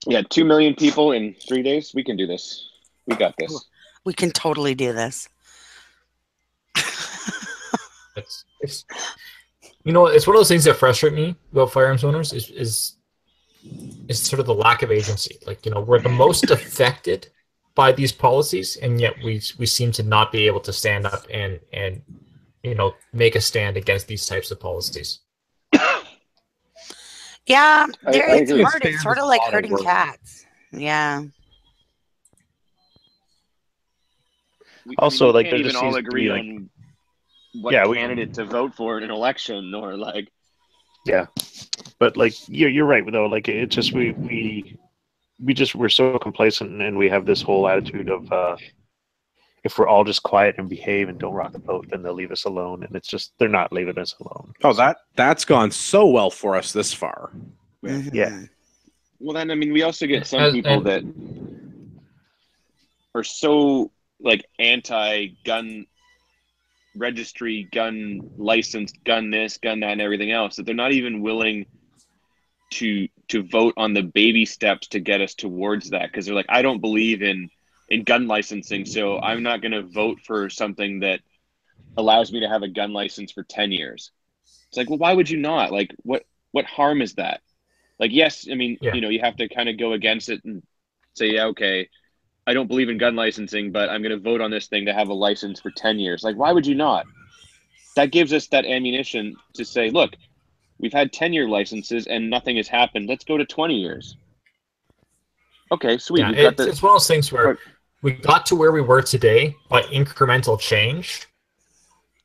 Yeah, 2 million people in 3 days. We can do this. We got this. We can totally do this. It's one of those things that frustrate me about firearms owners is sort of the lack of agency. We're the most affected by these policies, and yet we seem to not be able to stand up and make a stand against these types of policies. Yeah, it's hard. It's sort of like herding cats. Yeah. Also, we can't even all agree on what candidate to vote for in an election, or Yeah, but you're right though. It's just we're so complacent, and we have this whole attitude of if we're all just quiet and behave and don't rock the boat, then they'll leave us alone. And it's just they're not leaving us alone. Oh, that's gone so well for us this far. Mm-hmm. Yeah. Well, then we also get some people that are so anti-gun registry, gun license, gun this, gun that, and everything else that they're not even willing to vote on the baby steps to get us towards that, because they're like, I don't believe in gun licensing, so I'm not going to vote for something that allows me to have a gun license for 10 years. It's like, well, why would you not? What harm is that? Yes, you have to kind of go against it and say, yeah, okay, I don't believe in gun licensing, but I'm going to vote on this thing to have a license for 10 years. Why would you not? That gives us that ammunition to say, look, we've had 10-year licenses and nothing has happened. Let's go to 20 years. Okay, sweet. Yeah, it's one of those things where we got to where we were today by incremental change.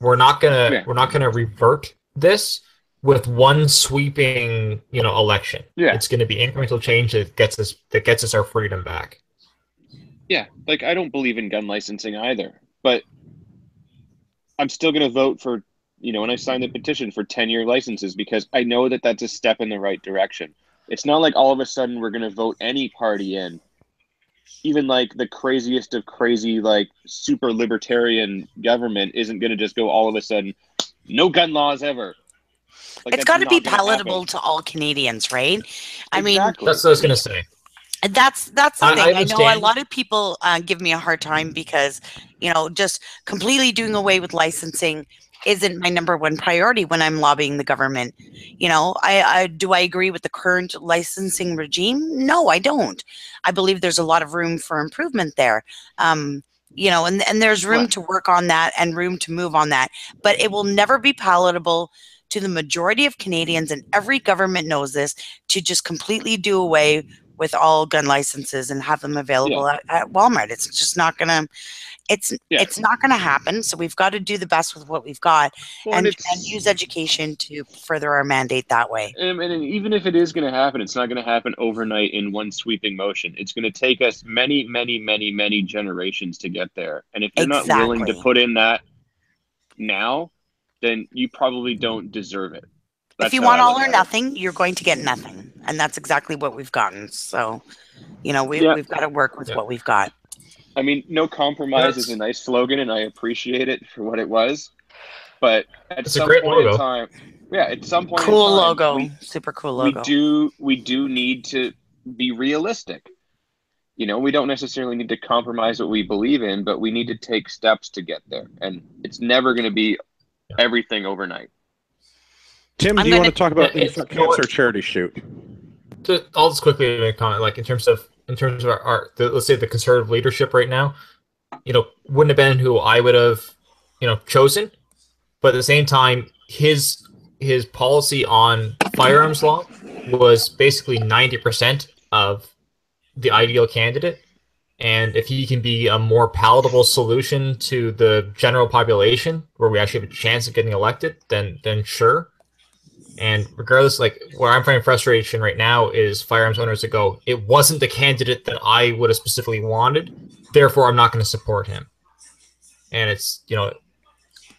We're not gonna revert this with one sweeping election. Yeah. It's going to be incremental change that gets us our freedom back. Yeah, like I don't believe in gun licensing either, but I'm still going to vote for, when I sign the petition for 10-year licenses because I know that that's a step in the right direction. It's not like all of a sudden we're going to vote any party in, even like the craziest of crazy, like super libertarian government isn't going to just go all of a sudden, no gun laws ever. Like It's got to be not gonna palatable happen. to all Canadians, right? I mean, Exactly. That's what I was gonna say. that's the thing. I know a understand. lot of people give me a hard time because, just completely doing away with licensing isn't my number one priority when I'm lobbying the government. Do I agree with the current licensing regime? No, I don't. I believe there's a lot of room for improvement there. And there's room to work on that and room to move on that, but it will never be palatable to the majority of Canadians, and every government knows this, to just completely do away with all gun licenses and have them available at Walmart. It's just not gonna. It's not gonna happen. So we've got to do the best with what we've got, and use education to further our mandate that way. And even if it is going to happen, it's not going to happen overnight in one sweeping motion. It's going to take us many, many, many, many generations to get there. And if you're not willing to put in that now, then you probably don't deserve it. If you want all or nothing, you're going to get nothing. And that's exactly what we've gotten. So, we've got to work with what we've got. I mean, no compromise is a nice slogan, and I appreciate it for what it was. But at some point in time, at some point in time, cool logo, super cool logo. We do need to be realistic. We don't necessarily need to compromise what we believe in, but we need to take steps to get there. And it's never going to be everything overnight. Tim, do you want to talk about the cancer charity shoot? I'll just quickly make a comment. Like in terms of our let's say the conservative leadership right now, wouldn't have been who I would have, chosen. But at the same time, his policy on firearms law was basically 90% of the ideal candidate. And if he can be a more palatable solution to the general population, where we actually have a chance of getting elected, then sure. And regardless, like where I'm finding frustration right now is firearms owners that go, it wasn't the candidate that I would have specifically wanted, therefore I'm not going to support him. And it's,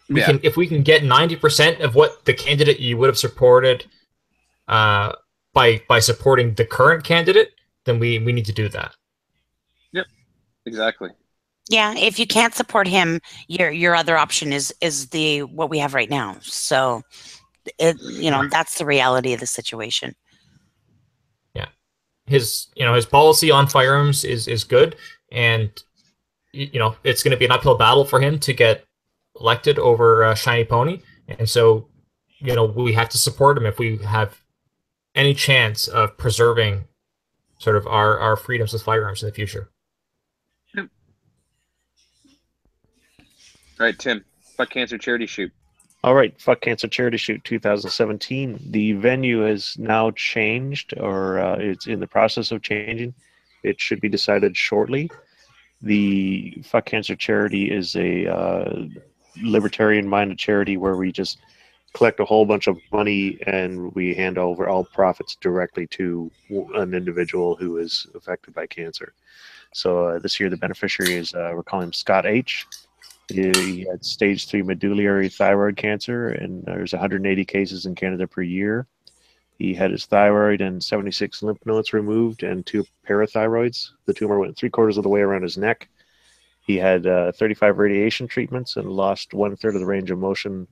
if we can get 90% of what the candidate you would have supported by supporting the current candidate, then we need to do that. Yep, exactly. Yeah, if you can't support him, your other option is what we have right now. So that's the reality of the situation. Yeah, his policy on firearms is good, and it's going to be an uphill battle for him to get elected over Shiny Pony, and so we have to support him if we have any chance of preserving sort of our freedoms with firearms in the future. Yep. All right, Tim, fuck cancer charity shoot. All right, Fuck Cancer Charity Shoot 2017. The venue has now changed, or it's in the process of changing. It should be decided shortly. The Fuck Cancer Charity is a libertarian-minded charity where we just collect a whole bunch of money and we hand over all profits directly to an individual who is affected by cancer. So this year the beneficiary is, we're calling him Scott H. He had stage 3 medullary thyroid cancer, and there's 180 cases in Canada per year. He had his thyroid and 76 lymph nodes removed and 2 parathyroids. The tumor went 3/4 of the way around his neck. He had 35 radiation treatments and lost 1/3 of the range of motion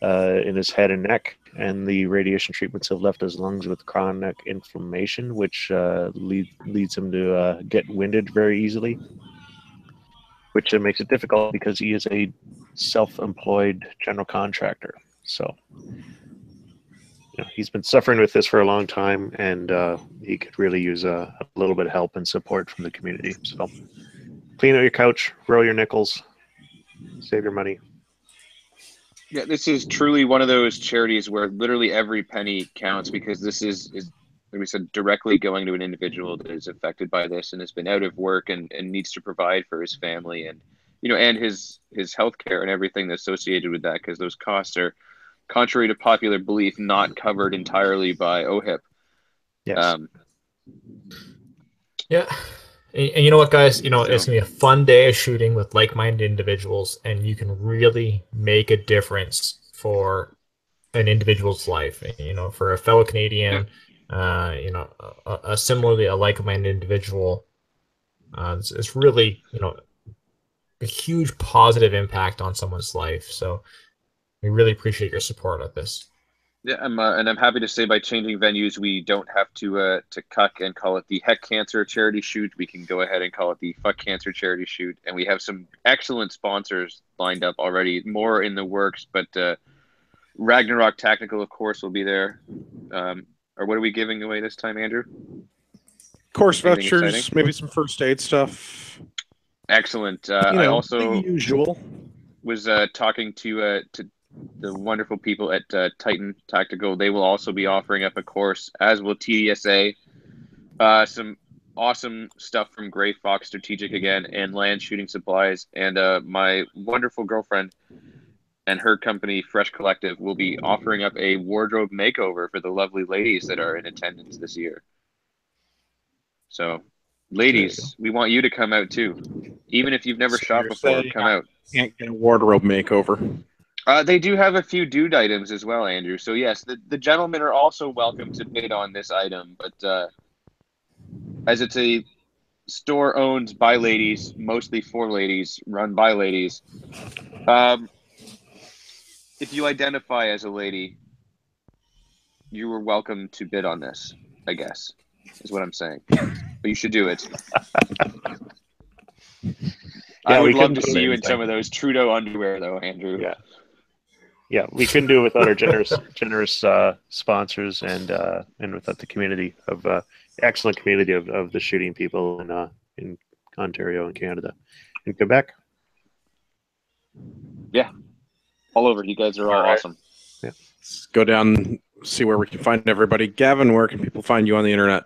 in his head and neck. And the radiation treatments have left his lungs with chronic inflammation, which leads him to get winded very easily, which makes it difficult because he is a self-employed general contractor. So he's been suffering with this for a long time, and he could really use a little bit of help and support from the community. So clean out your couch, roll your nickels, save your money. Yeah, this is truly one of those charities where literally every penny counts, because this is like we said, directly going to an individual that is affected by this and has been out of work and needs to provide for his family and and his health care and everything associated with that, because those costs are, contrary to popular belief, not covered entirely by OHIP. Yes. Yeah. And you know what, guys? It's going to be a fun day of shooting with like-minded individuals, and you can really make a difference for an individual's life. For a fellow Canadian, similarly a like-minded individual, it's really, a huge positive impact on someone's life. So we really appreciate your support of this. Yeah, I'm happy to say by changing venues, we don't have to cuck and call it the Heck Cancer charity shoot. We can go ahead and call it the Fuck Cancer charity shoot, and we have some excellent sponsors lined up already. More in the works, but Ragnarok Technical, of course, will be there. Or what are we giving away this time, Andrew? Course vouchers, maybe some first aid stuff. Excellent. I also the usual was talking to the wonderful people at Titan Tactical. They will also be offering up a course, as will TDSA. Some awesome stuff from Gray Fox Strategic again, and Land Shooting Supplies. And my wonderful girlfriend and her company, Fresh Collective, will be offering up a wardrobe makeover for the lovely ladies that are in attendance this year. So, ladies, we want you to come out too. Even if you've never shot before, come out. Can't get a wardrobe makeover. They do have a few dude items as well, Andrew. So yes, the gentlemen are also welcome to bid on this item. But as it's a store owned by ladies, mostly for ladies, run by ladies, if you identify as a lady, you are welcome to bid on this, I guess, is what I'm saying. But you should do it. I would love to see you in some of those Trudeau underwear, though, Andrew. Yeah, we couldn't do it without our generous sponsors and without the community of excellent community of the shooting people in Ontario and Canada and Quebec. Yeah, all over. You guys are all awesome. Yeah, let's go down, see where we can find everybody. Gavin, where can people find you on the internet?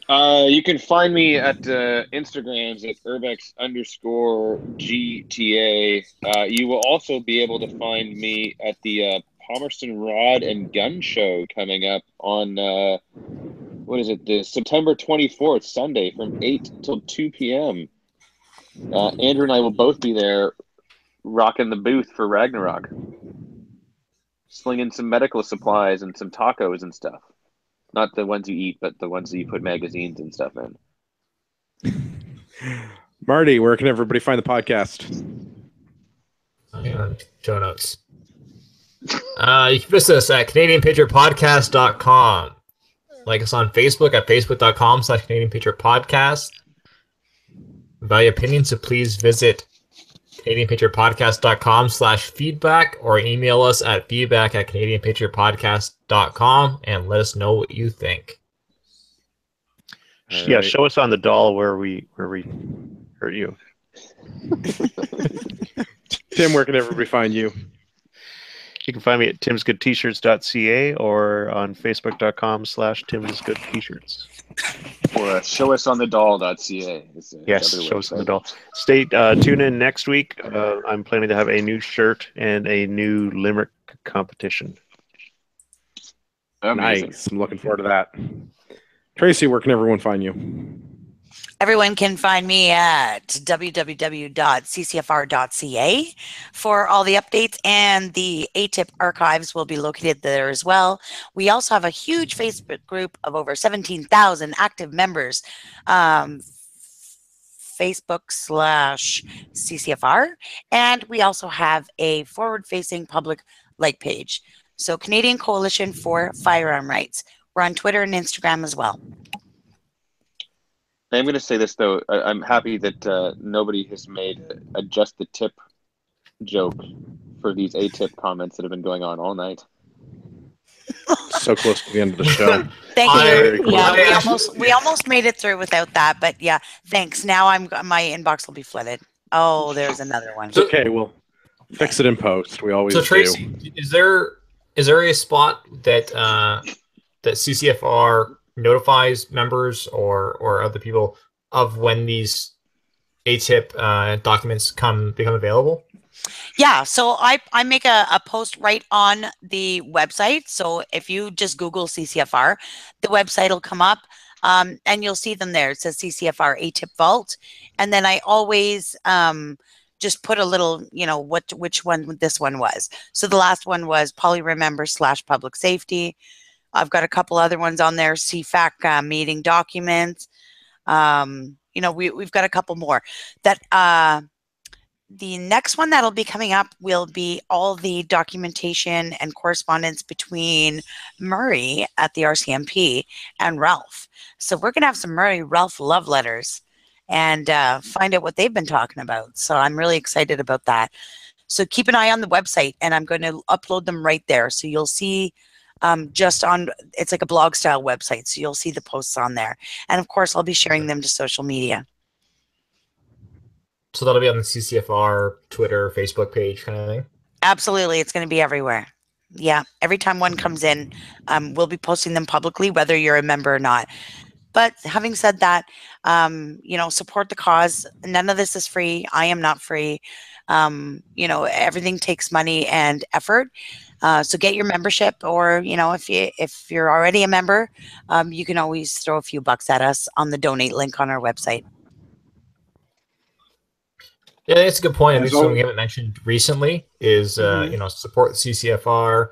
You can find me at Instagrams at urbex_GTA. You will also be able to find me at the Palmerston Rod and Gun Show coming up on, the September 24th, Sunday, from 8 till 2 p.m. Andrew and I will both be there rocking the booth for Ragnarok. Slinging some medical supplies and some tacos and stuff. Not the ones you eat, but the ones that you put magazines and stuff in. Marty, where can everybody find the podcast? Show notes. You can visit us at CanadianPatriotPodcast.com. Like us on Facebook at Facebook.com/CanadianPatriotPodcast. Value opinions, so please visit CanadianPatriotPodcast.com/feedback or email us at feedback@CanadianPatriotPodcast.com and let us know what you think. Yeah, show us on the doll where we hurt you. Tim, where can everybody find you? You can find me at timsgoodtshirts.ca or on facebook.com/timsgoodtshirts. Or showusonthedoll.ca. Yes, show us on the doll. Tune in next week. I'm planning to have a new shirt and a new limerick competition. Amazing. Nice. I'm looking forward to that. Tracy, where can everyone find you? Everyone can find me at www.ccfr.ca for all the updates, and the ATIP archives will be located there as well. We also have a huge Facebook group of over 17,000 active members, Facebook/CCFR, and we also have a forward-facing public like page. So Canadian Coalition for Firearm Rights. We're on Twitter and Instagram as well. I'm going to say this, though. I'm happy that nobody has made a just the tip joke for these ATIP comments that have been going on all night. So close to the end of the show. Thank you. Yeah, we almost made it through without that, but yeah, thanks. Now my inbox will be flooded. Oh, there's another one. Okay, we'll fix it in post. We always do. So Tracy, is there a spot that that CCFR notifies members or other people of when these ATIP documents become available? Yeah, so I make a post right on the website. So if you just Google CCFR, the website will come up. And you'll see them there. It says CCFR ATIP Vault. And then I always just put a little, which one this one was. So the last one was Poly Remember / Public Safety. I've got a couple other ones on there, CFAC meeting documents. We've got a couple more. That the next one that'll be coming up will be all the documentation and correspondence between Murray at the RCMP and Ralph. So we're going to have some Murray-Ralph love letters and find out what they've been talking about. So I'm really excited about that. So keep an eye on the website, and I'm going to upload them right there. So you'll see it's like a blog style website. So you'll see the posts on there. And of course, I'll be sharing them to social media. So that'll be on the CCFR Twitter, Facebook page kind of thing? Absolutely. It's going to be everywhere. Yeah. Every time one comes in, we'll be posting them publicly, whether you're a member or not. But having said that, support the cause. None of this is free. I am not free. Everything takes money and effort. So get your membership, or, if you're already a member, you can always throw a few bucks at us on the donate link on our website. Yeah, that's a good point. I think something we haven't mentioned recently is, support the CCFR,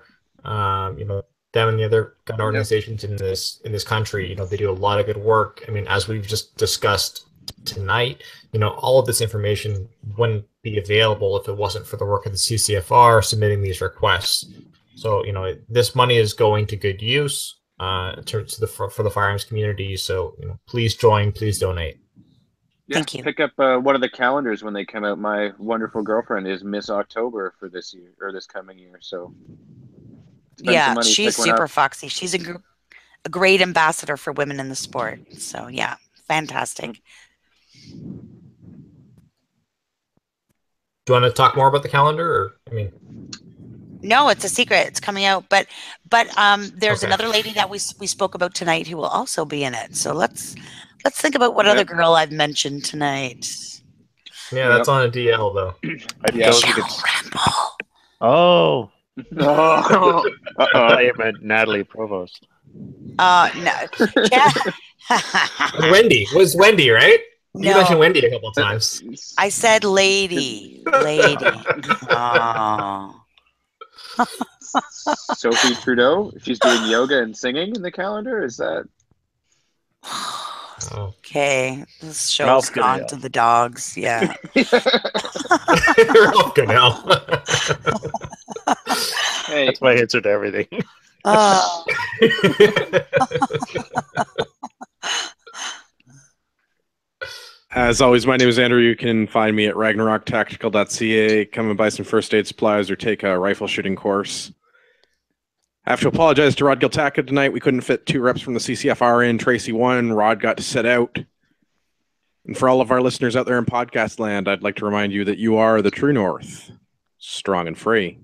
them and the other gun organizations in this country. They do a lot of good work. I mean, as we've just discussed tonight, all of this information wouldn't be available if it wasn't for the work of the CCFR submitting these requests. So, this money is going to good use for the firearms community. So, please join, please donate. Yeah, thank you. Pick up one of the calendars when they come out. My wonderful girlfriend is Miss October for this year or this coming year. So yeah, she's super foxy. She's a great ambassador for women in the sport. So yeah, fantastic. Do you want to talk more about the calendar, or No, it's a secret. It's coming out, but there's another lady that we spoke about tonight who will also be in it. So let's think about what other girl I've mentioned tonight. Yeah, that's on a DL though. Ramble. Oh. I thought you meant Natalie Provost. No. Wendy. Was Wendy, right? You No. mentioned Wendy a couple of times. I said lady. Oh. Sophie Trudeau, she's doing yoga and singing in the calendar. Is that? Okay, this show's gone to the dogs. Yeah. Ralph Goodell. Hey, that's my answer to everything. As always, my name is Andrew. You can find me at ragnaroktactical.ca. Come and buy some first aid supplies or take a rifle shooting course. I have to apologize to Rod Giltaka tonight. We couldn't fit 2 reps from the CCFR in. Tracy won. Rod got to sit out. And for all of our listeners out there in podcast land, I'd like to remind you that you are the true north, strong and free.